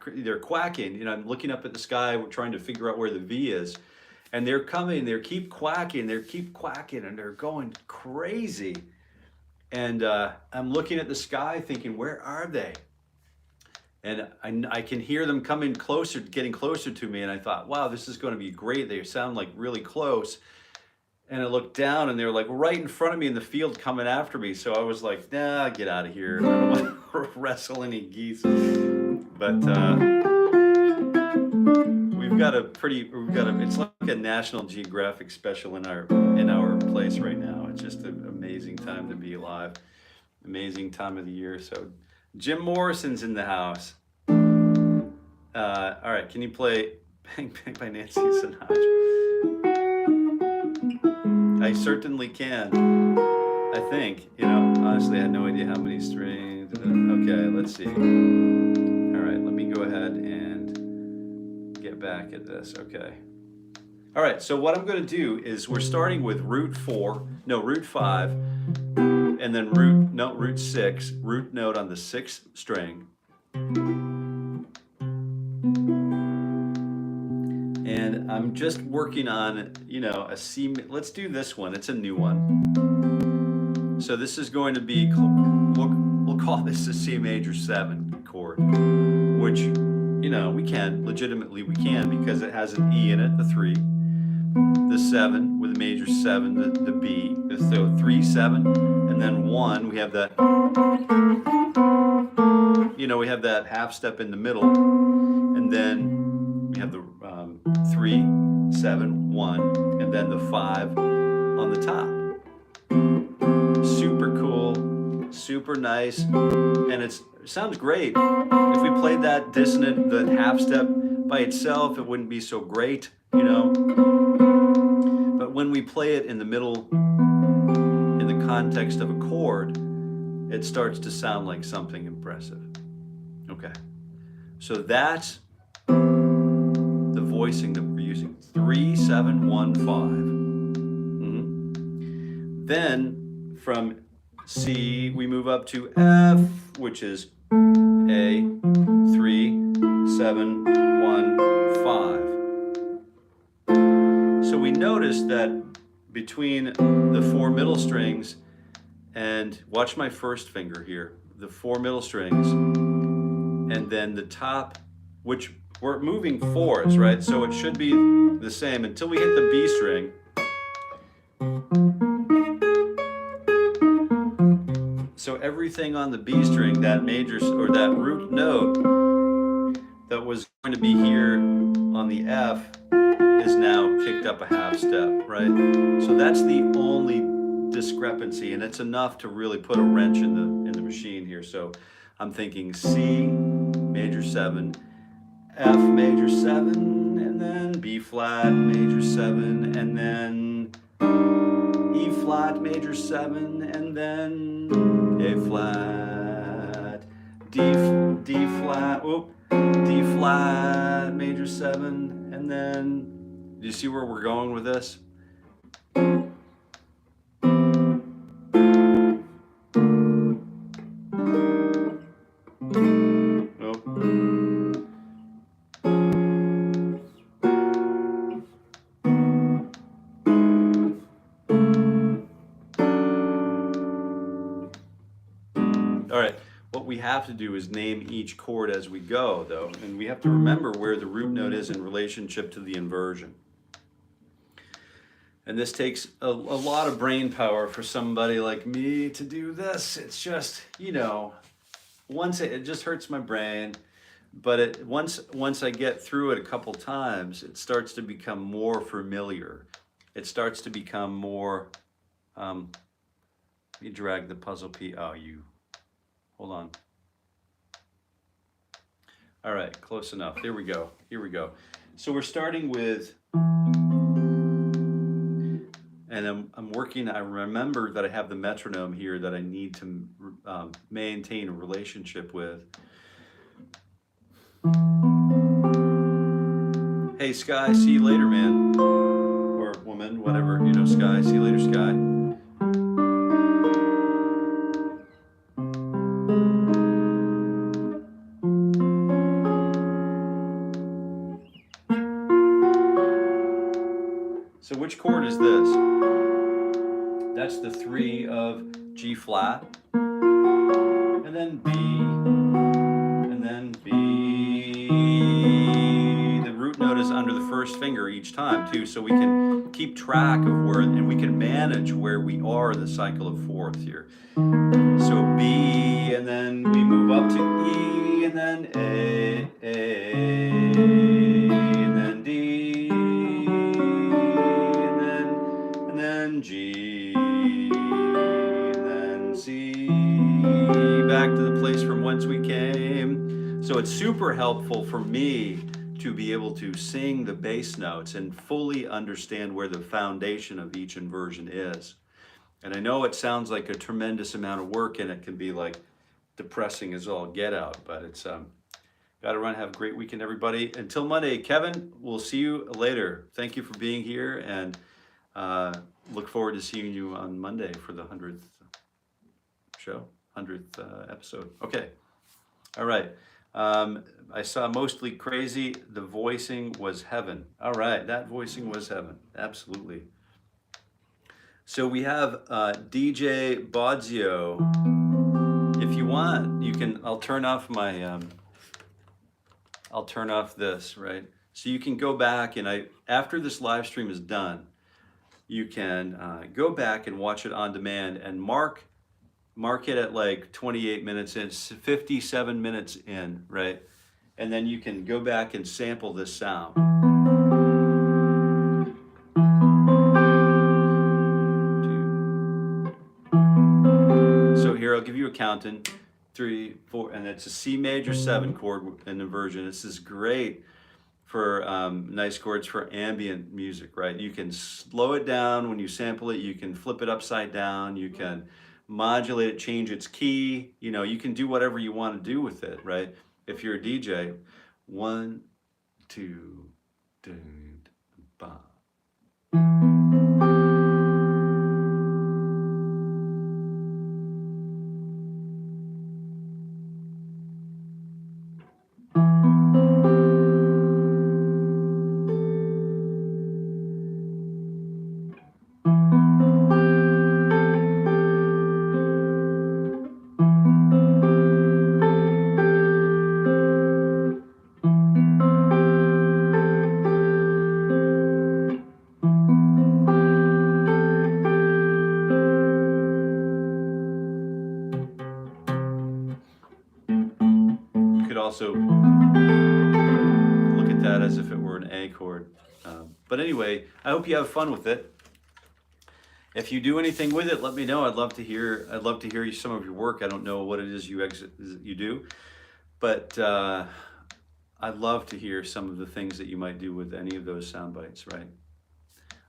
they're quacking. You know, I'm looking up at the sky, we're trying to figure out where the V is. And they're coming, they keep quacking, and they're going crazy. And I'm looking at the sky thinking, where are they? And I can hear them coming closer, getting closer to me. And I thought, wow, this is going to be great. They sound like really close. And I looked down and they were like right in front of me in the field coming after me. So I was like, nah, get out of here. I don't want to wrestle any geese. But it's like a National Geographic special in our place right now. It's just an amazing time to be alive. Amazing time of the year. So Jim Morrison's in the house. All right, can you play Bang Bang by Nancy Sinatra? I certainly can. I think, you know, honestly, I had no idea how many strings. Okay, let's see. All right, let me go ahead and get back at this. Okay. All right, so what I'm going to do is we're starting with root 5, and then root 6, root note on the 6th string. And I'm just working on, you know, a C. Let's do this one. It's a new one. So this is going to be, we'll call this a C major 7 chord, which, you know, we can because it has an E in it, the 3, the 7 with a major 7, the B, so 3, 7, and then 1. We have that, you know, we have that half step in the middle, and then we have the 3, 7, 1, and then the 5 on the top. Super cool, super nice, and it sounds great. If we played that dissonant, the half step by itself, it wouldn't be so great, you know. But when we play it in the middle, in the context of a chord, it starts to sound like something impressive. Okay, so that's the voicing that we're using. 3, 7, 1, 5. Then from C, we move up to F, which is A, 3, 7, 1, 5. So we notice that between the 4 middle strings and, watch my first finger here, the 4 middle strings, and then the top, which we're moving 4s, right? So it should be the same until we hit the B string. So everything on the B string, that major or that root note that was going to be here on the F is now kicked up a half step, right? So that's the only discrepancy, and it's enough to really put a wrench in the machine here. So I'm thinking C major 7, F major 7, and then B flat major 7, and then E flat major 7, and then A flat, D flat, D flat major 7, and then, do you see where we're going with this? we have to do is name each chord as we go, though, and we have to remember where the root note is in relationship to the inversion. And this takes a lot of brain power for somebody like me to do this. It's just, you know, once it just hurts my brain, but once I get through it a couple times, it starts to become more familiar. It starts to become more, you drag the puzzle piece, oh, you, hold on. All right, close enough. There we go, here we go. So we're starting with, and I'm working, I remember that I have the metronome here that I need to maintain a relationship with. Hey Sky, see you later, man. Or woman, whatever, you know, Sky, see you later, Sky. So which chord is this? That's the 3 of G flat, and then B, and then B. The root note is under the first finger each time too, so we can keep track of where, and we can manage where we are in the cycle of fourths here. So B, and then we move up to E, and then A, and then D, and then G, and then C, back to the place from whence we came. So it's super helpful for me to be able to sing the bass notes and fully understand where the foundation of each inversion is. And I know it sounds like a tremendous amount of work, and it can be like depressing as all get out, but it's gotta run. Have a great weekend, everybody. Until Monday, Kevin, we'll see you later. Thank you for being here, and look forward to seeing you on Monday for the 100th show, 100th episode. Okay, all right. I saw Mostly Crazy. The voicing was heaven. All right, that voicing was heaven. Absolutely. So we have DJ Bodzio. If you want, you can. I'll turn off my. I'll turn off this, right? So you can go back, and after this live stream is done, you can go back and watch it on demand and mark it at like 28 minutes in, 57 minutes in, right? And then you can go back and sample this sound. So here, I'll give you a counting, 3, 4, and it's a C major 7 chord in inversion. This is great for nice chords for ambient music, right? You can slow it down when you sample it. You can flip it upside down. You can modulate it, change its key. You know, you can do whatever you want to do with it, right? If you're a DJ, 1, 2, ba. Also look at that as if it were an A chord. But anyway, I hope you have fun with it. If you do anything with it, let me know. I'd love to hear some of your work. I don't know what it is you do, but I'd love to hear some of the things that you might do with any of those sound bites, right?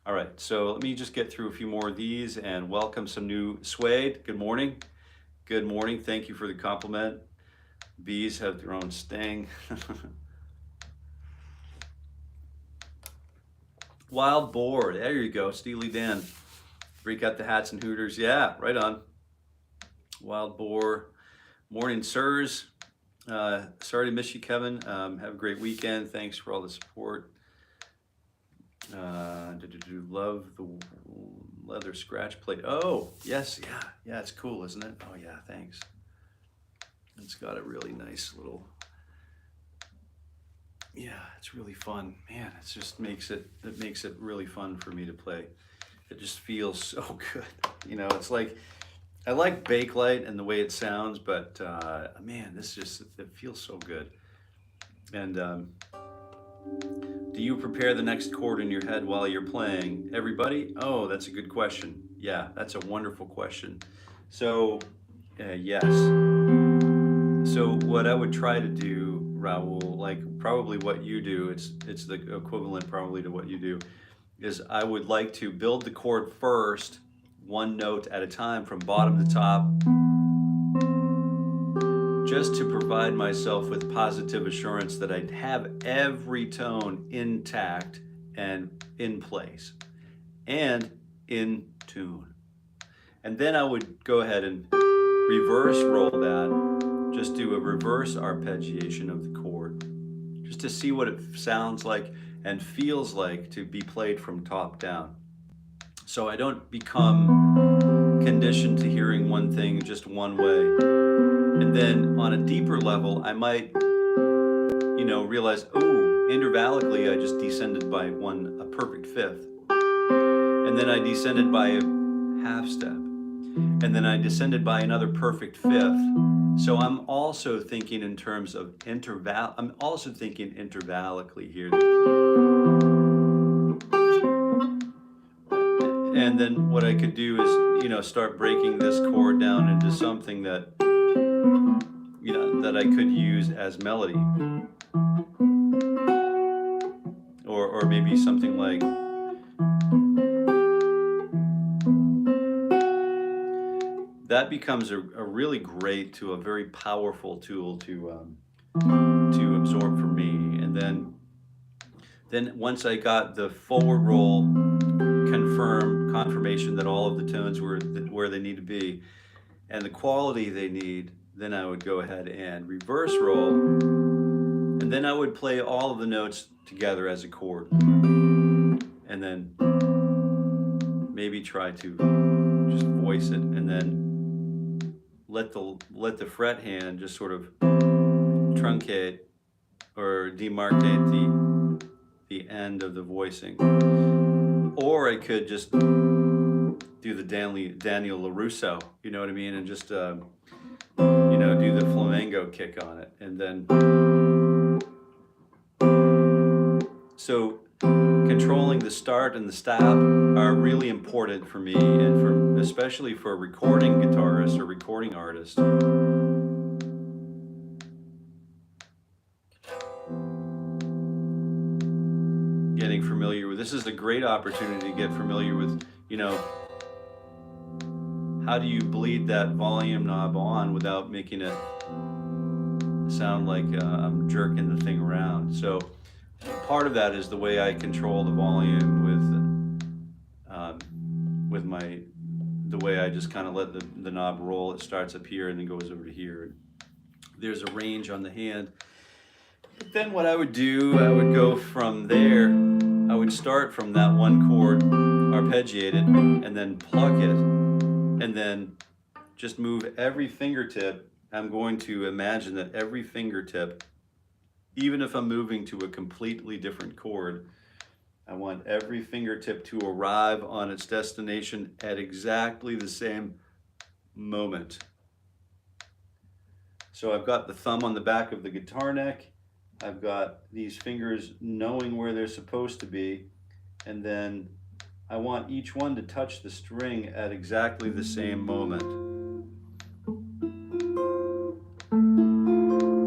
All right, so let me just get through a few more of these and welcome some new 𝗀𝗄𝗏. Good morning. Good morning. Thank you for the compliment. Bees have their own sting. Wild Boar, there you go, Steely Dan. Break out the hats and hooters, yeah, right on. Wild Boar, morning sirs. Sorry to miss you, Kevin. Have a great weekend. Thanks for all the support. Love the leather scratch plate. Oh, yes, yeah, it's cool, isn't it? Oh yeah, thanks. It's got a really nice little, yeah, it's really fun. Man, it just makes it really fun for me to play. It just feels so good. You know, it's like, I like Bakelite and the way it sounds, but man, it feels so good. And do you prepare the next chord in your head while you're playing? Everybody? Oh, that's a good question. Yeah, that's a wonderful question. So, yes. So what I would try to do, Raul, like probably what you do, it's the equivalent probably to what you do, is I would like to build the chord first, one note at a time from bottom to top, just to provide myself with positive assurance that I'd have every tone intact and in place and in tune. And then I would go ahead and reverse roll that, just do a reverse arpeggiation of the chord, just to see what it sounds like and feels like to be played from top down. So I don't become conditioned to hearing one thing just one way. And then on a deeper level, I might, you know, realize, oh, intervallically, I just descended by a perfect fifth. And then I descended by a half step. And then I descended by another perfect fifth. So I'm also thinking in terms of I'm also thinking intervallically here. And then what I could do is, you know, start breaking this chord down into something that, you know, that I could use as melody. Or maybe something like, that becomes a really great to a very powerful tool to absorb for me. And then once I got the forward roll confirmation that all of the tones were where they need to be and the quality they need, then I would go ahead and reverse roll, and then I would play all of the notes together as a chord, and then maybe try to just voice it, and then let the fret hand just sort of truncate or demarcate the end of the voicing. Or I could just do the Daniel LaRusso, you know what I mean, and just you know, do the flamenco kick on it, and then so controlling the start and the stop are really important for me, and especially for recording guitarists or recording artists. Getting familiar with this is a great opportunity to get familiar with, you know, how do you bleed that volume knob on without making it sound like I'm jerking the thing around. So part of that is the way I control the volume with the way I just kind of let the knob roll. It starts up here and then goes over to here. There's a range on the hand. But then what I would do, I would go from there. I would start from that one chord, arpeggiate it, and then pluck it, and then just move every fingertip. I'm going to imagine that every fingertip, even if I'm moving to a completely different chord, I want every fingertip to arrive on its destination at exactly the same moment. So I've got the thumb on the back of the guitar neck. I've got these fingers knowing where they're supposed to be, and then I want each one to touch the string at exactly the same moment.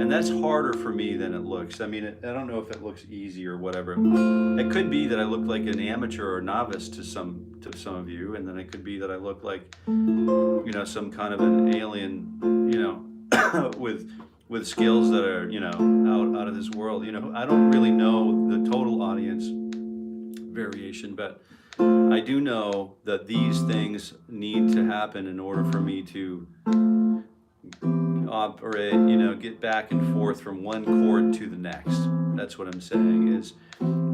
And that's harder for me than it looks. I mean, I don't know if it looks easy or whatever. It could be that I look like an amateur or novice to some of you, and then it could be that I look like, you know, some kind of an alien, you know, with skills that are, you know, out of this world. You know, I don't really know the total audience variation, but I do know that these things need to happen in order for me to operate, you know, get back and forth from one chord to the next. That's what I'm saying, is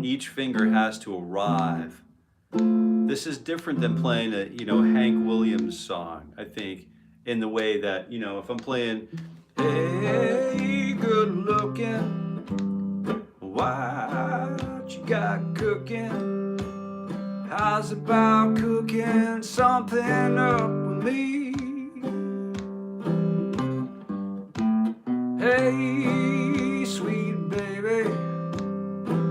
each finger has to arrive. This is different than playing a, you know, Hank Williams song, I think, in the way that, you know, if I'm playing Hey, good looking, what you got cooking? How's about cooking something up with me? Hey, sweet baby,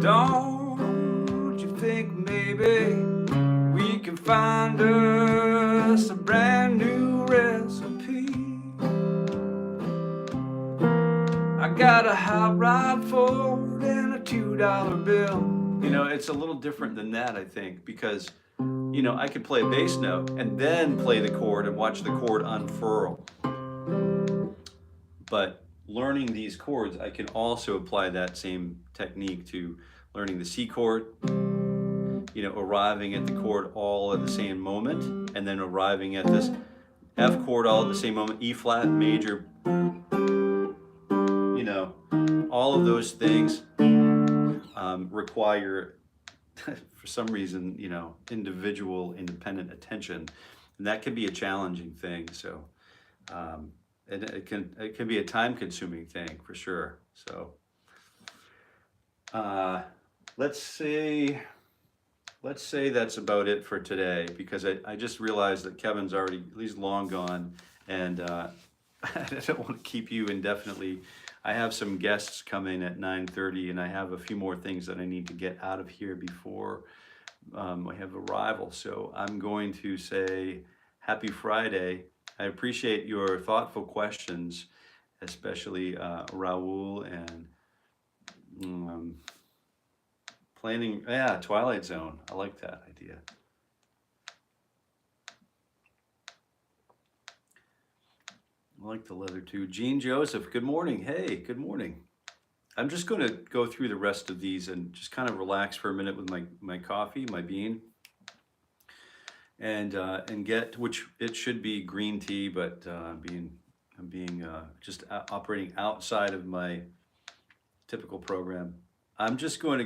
don't you think maybe we can find us a brand new recipe? I got a hot rod Ford and a $2 bill. You know, it's a little different than that, I think, because, you know, I could play a bass note and then play the chord and watch the chord unfurl. But learning these chords, I can also apply that same technique to learning the C chord, you know, arriving at the chord all at the same moment, and then arriving at this F chord all at the same moment, E flat, major, you know, all of those things require, for some reason, you know, individual, independent attention, and that can be a challenging thing. So, and it can be a time-consuming thing for sure. So, let's say that's about it for today, because I just realized that Kevin's already, he's long gone, and I don't want to keep you indefinitely. I have some guests coming at 9:30, and I have a few more things that I need to get out of here before I have arrival. So I'm going to say happy Friday. I appreciate your thoughtful questions, especially Raul and planning. Yeah, Twilight Zone. I like that idea. I like the leather too. Jean Joseph, good morning. Hey, good morning. I'm just going to go through the rest of these and just kind of relax for a minute with my coffee, my bean, and get, which it should be green tea, but I'm being just operating outside of my typical program. I'm just going to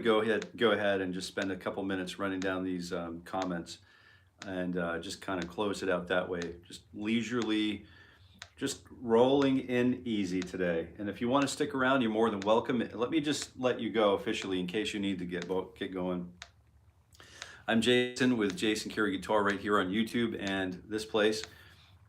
go ahead and just spend a couple minutes running down these comments, and just kind of close it out that way. Just leisurely, just rolling in easy today. And if you want to stick around, you're more than welcome. Let me just let you go officially in case you need to get going. I'm Jason with Jason Carey Guitar right here on YouTube and this place.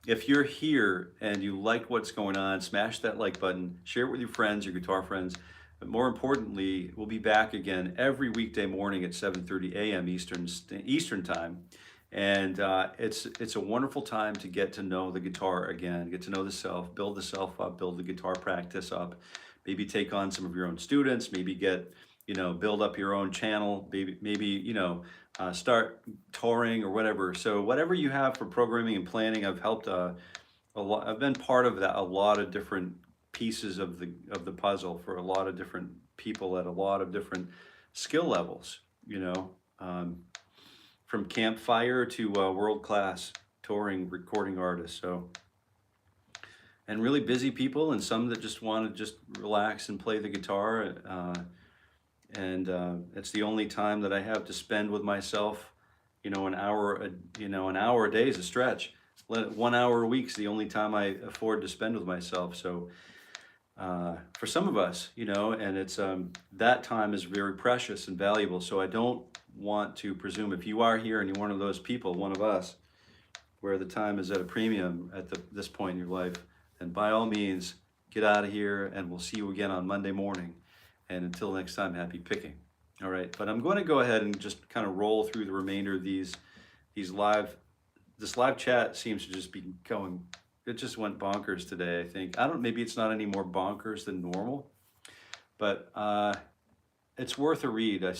If you're here and you like what's going on, smash that like button, share it with your friends, your guitar friends. But more importantly, we'll be back again every weekday morning at 7:30 a.m. Eastern time. And it's a wonderful time to get to know the guitar again, get to know the self, build the self up, build the guitar practice up, maybe take on some of your own students, maybe get, you know, build up your own channel, maybe you know, start touring or whatever. So whatever you have for programming and planning, I've helped a lot. I've been part of that, a lot of different pieces of the puzzle for a lot of different people at a lot of different skill levels, you know. From campfire to world-class touring recording artists. So, and really busy people, and some that just want to just relax and play the guitar. And it's the only time that I have to spend with myself. You know, an hour a day is a stretch. 1 hour a week's the only time I afford to spend with myself. So, for some of us, you know, and it's that time is very precious and valuable. So I don't want to presume, if you are here and you're one of those people, one of us, where the time is at a premium at this point in your life, then by all means, get out of here, and we'll see you again on Monday morning. And until next time, happy picking. All right, but I'm going to go ahead and just kind of roll through the remainder of these live. This live chat seems to just be going. It just went bonkers today, I think. Maybe it's not any more bonkers than normal, but it's worth a read. I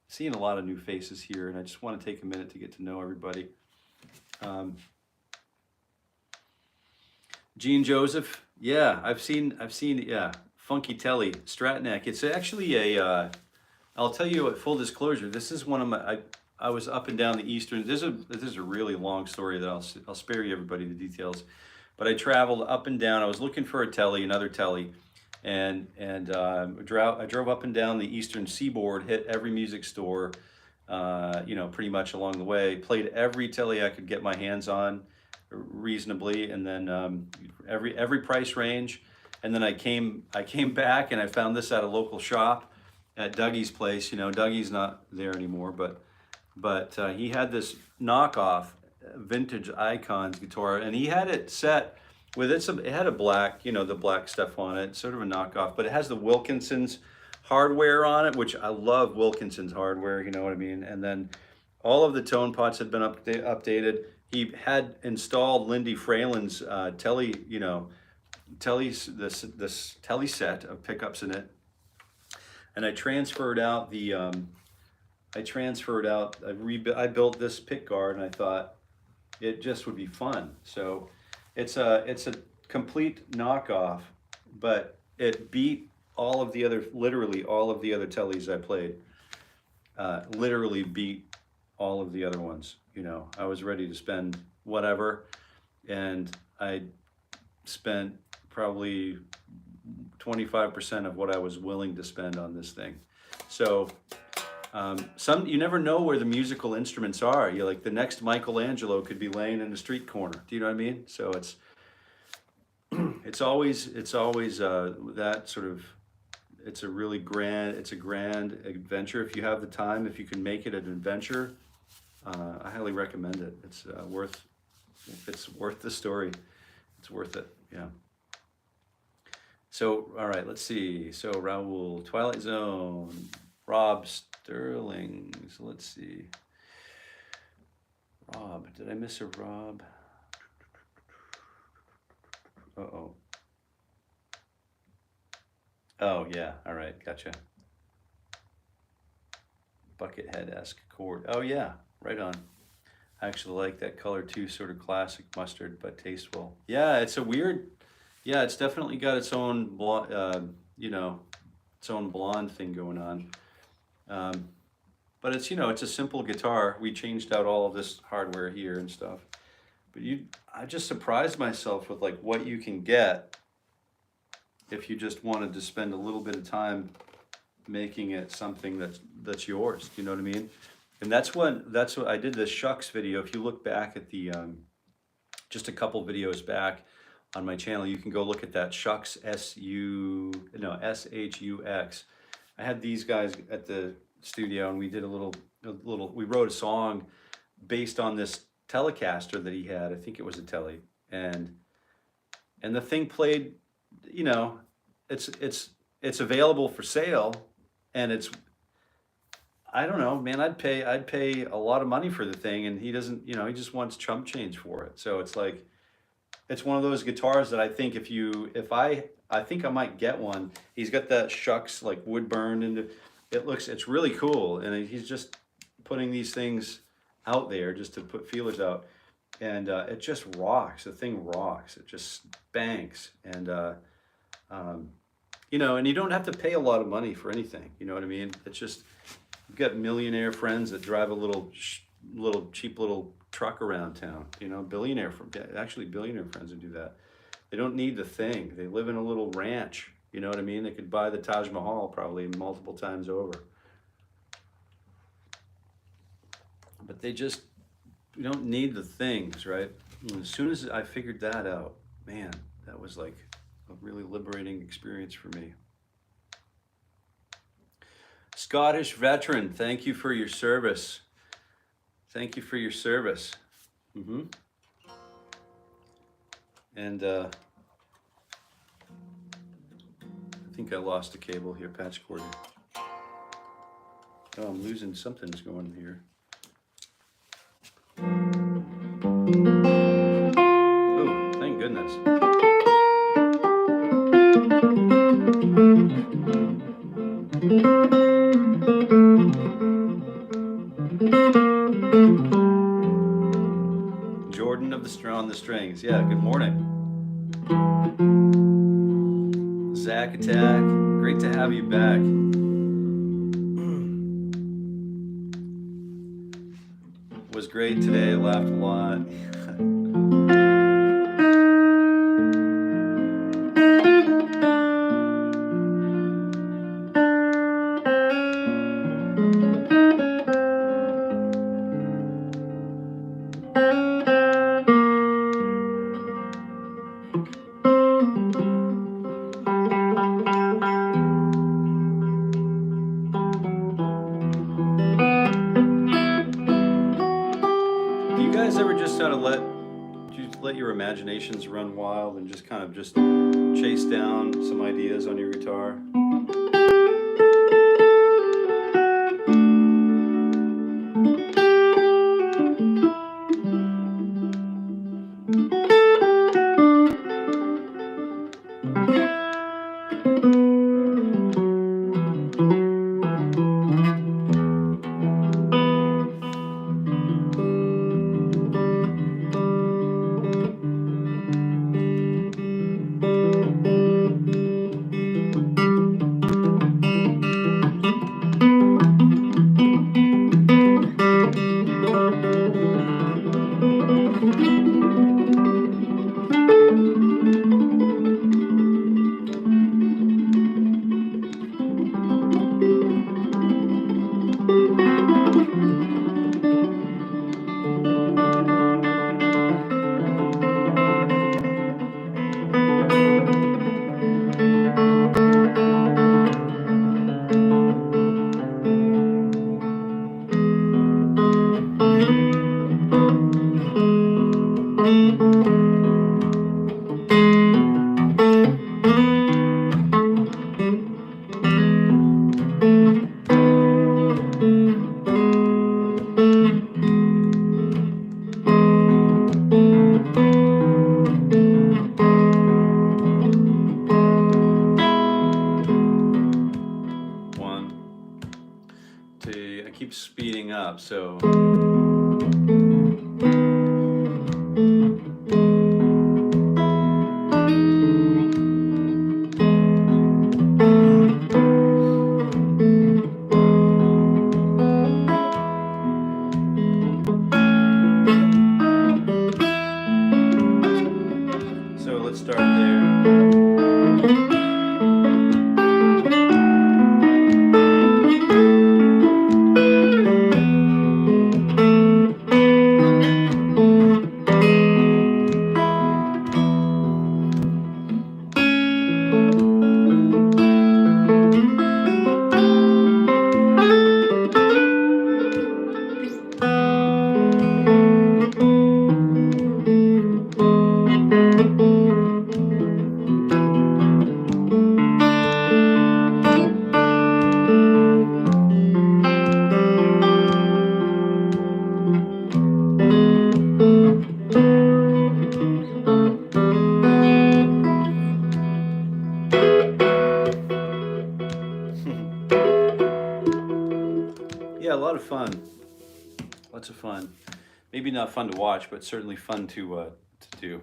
seeing a lot of new faces here, and I just want to take a minute to get to know everybody. Jean Joseph, yeah, I've seen, yeah, Funky Telly, Stratneck. It's actually I'll tell you at full disclosure, this is one of my, I was up and down the Eastern, this is a really long story that I'll spare you everybody the details, but I traveled up and down. I was looking for a Telly, another Telly, and I drove up and down the Eastern Seaboard, hit every music store, you know, pretty much along the way, played every Telly I could get my hands on reasonably, and then every price range, And then I came back and I found this at a local shop at Dougie's place. You know, Dougie's not there anymore, but he had this knockoff vintage Icons guitar, and he had it set with it. It had a black, you know, the black stuff on it, sort of a knockoff, but it has the Wilkinson's hardware on it, which I love Wilkinson's hardware, you know what I mean? And then all of the tone pots had been updated. He had installed Lindy Freyland's this Telly set of pickups in it, and I transferred out the I built this pick guard, and I thought it just would be fun. So it's a complete knockoff, but it beat all of the other, literally all of the other Tellys I played. Literally beat all of the other ones. You know, I was ready to spend whatever, and I spent probably 25% of what I was willing to spend on this thing. So you never know where the musical instruments are. You're like, the next Michelangelo could be laying in a street corner. Do you know what I mean? So it's always that sort of, it's a grand adventure. If you have the time, if you can make it an adventure, I highly recommend it. It's worth the story. It's worth it. Yeah. So, all right, let's see. So Raoul, Twilight Zone, Rob Sterling. So let's see. Rob, did I miss a Rob? Uh-oh. Oh, yeah, all right, gotcha. Buckethead-esque chord. Oh, yeah, right on. I actually like that color too, sort of classic mustard, but tasteful. Yeah, it's a weird, yeah, it's definitely got its own, its own blonde thing going on. But it's, it's a simple guitar. We changed out all of this hardware here and stuff. But I just surprised myself with like what you can get if you just wanted to spend a little bit of time making it something that's yours. Do you know what I mean? And that's what I did this Shucks video. If you look back at the just a couple videos back on my channel, you can go look at that Shucks SHUX. I had these guys at the studio, and we did we wrote a song based on this Telecaster that he had. I think it was a Telly, and the thing played, it's available for sale, and it's, I don't know, man, I'd pay a lot of money for the thing, and he doesn't, he just wants chump change for it. So it's like, it's one of those guitars that I think I think I might get one. He's got that Shucks like wood burned into, it's really cool, and he's just putting these things out there just to put feelers out, and it just rocks. The thing rocks. It just bangs, and and you don't have to pay a lot of money for anything. You know what I mean? It's just, you've got millionaire friends that drive a little cheap little truck around town. Billionaire friends who do that. They don't need the thing. They live in a little ranch. You know what I mean? They could buy the Taj Mahal probably multiple times over. But they just, you don't need the things, right? And as soon as I figured that out, man, that was like a really liberating experience for me. Scottish veteran, thank you for your service. Thank you for your service. And I think I lost a cable here, patch cord. Oh, I'm losing, something's going here. Oh, thank goodness. Jordan on the strings. Yeah, good morning. Zach Attack, great to have you back. Was great today, laughed a lot. guys ever just kind of let your imaginations run wild and just kind of just chase down some ideas on your guitar? Speeding up, so let's start there. Yeah, a lot of fun. Lots of fun. Maybe not fun to watch, but certainly fun to do.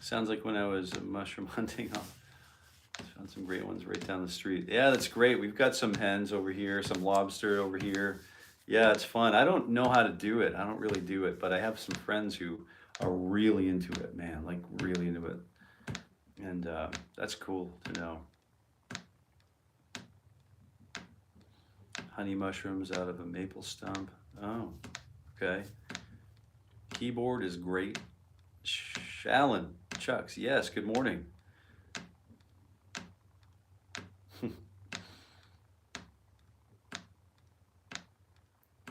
Sounds like when I was mushroom hunting, I found some great ones right down the street. Yeah, that's great. We've got some hens over here, some lobster over here. Yeah, it's fun. I don't know how to do it. I don't really do it, but I have some friends who are really into it, man, like really into it. And that's cool to know. Honey mushrooms out of a maple stump. Oh, okay. Keyboard is great. Alan, Chucks, yes, good morning.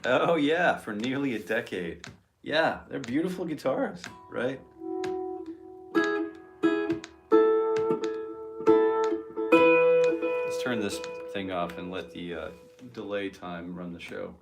Oh yeah, for nearly a decade. Yeah, they're beautiful guitars, right? Let's turn this thing off and let the delay time run the show.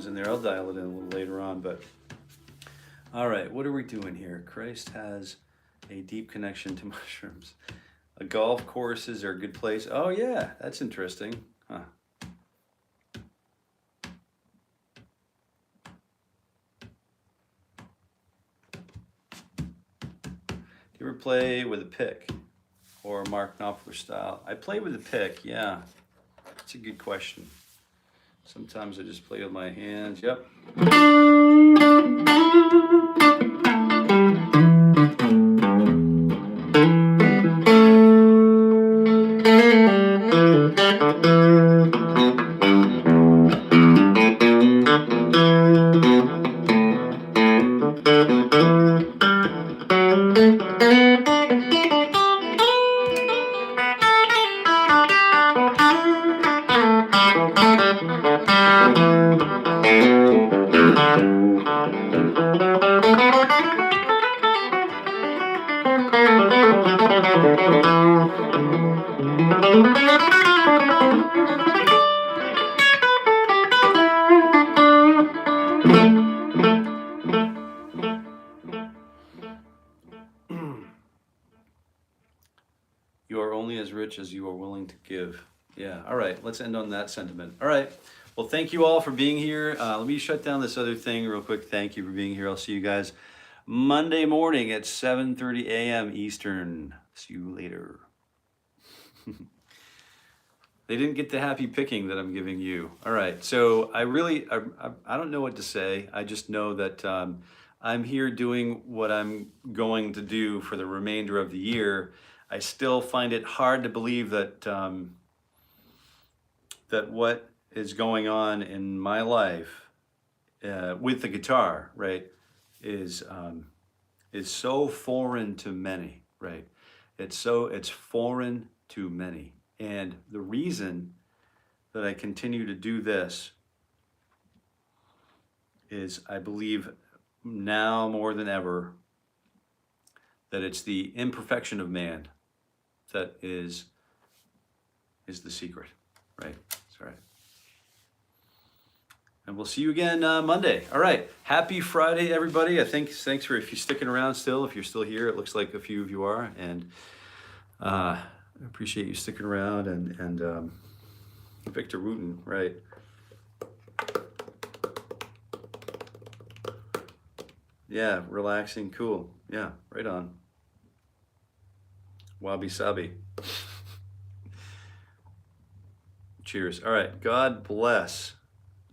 In there. I'll dial it in a little later on, but all right, what are we doing here? Christ has A deep connection to mushrooms. Golf courses are a good place. Oh yeah, that's interesting. Huh. Do you ever play with a pick or Mark Knopfler style? I play with a pick, yeah. That's a good question. Sometimes I just play with my hands. Yep. You are only as rich as you are willing to give. Yeah, all right, let's end on that sentiment. All right, well, thank you all for being here. Let me shut down this other thing real quick. Thank you for being here. I'll see you guys Monday morning at 7:30 a.m. Eastern. See you later. They didn't get the happy picking that I'm giving you. All right, so I don't know what to say. I just know that I'm here doing what I'm going to do for the remainder of the year. I still find it hard to believe that that what is going on in my life with the guitar, right, is so foreign to many, right? It's foreign to many. And the reason that I continue to do this is I believe now more than ever that it's the imperfection of man that is the secret, right? That's right. And we'll see you again Monday. All right. Happy Friday, everybody. Thanks for if you're sticking around still. If you're still here, it looks like a few of you are, and I appreciate you sticking around. And Victor Wooten, right? Relaxing, cool. Yeah, right on. 𝗨𝗶𝘁𝗄𝗵. Cheers. All right. God bless.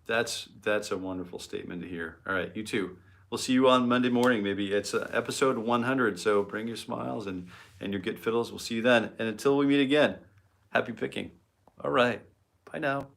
That's a wonderful statement to hear. All right. You too. We'll see you on Monday morning. Maybe it's episode 100. So bring your smiles and your git fiddles. We'll see you then. And until we meet again, happy picking. All right. Bye now.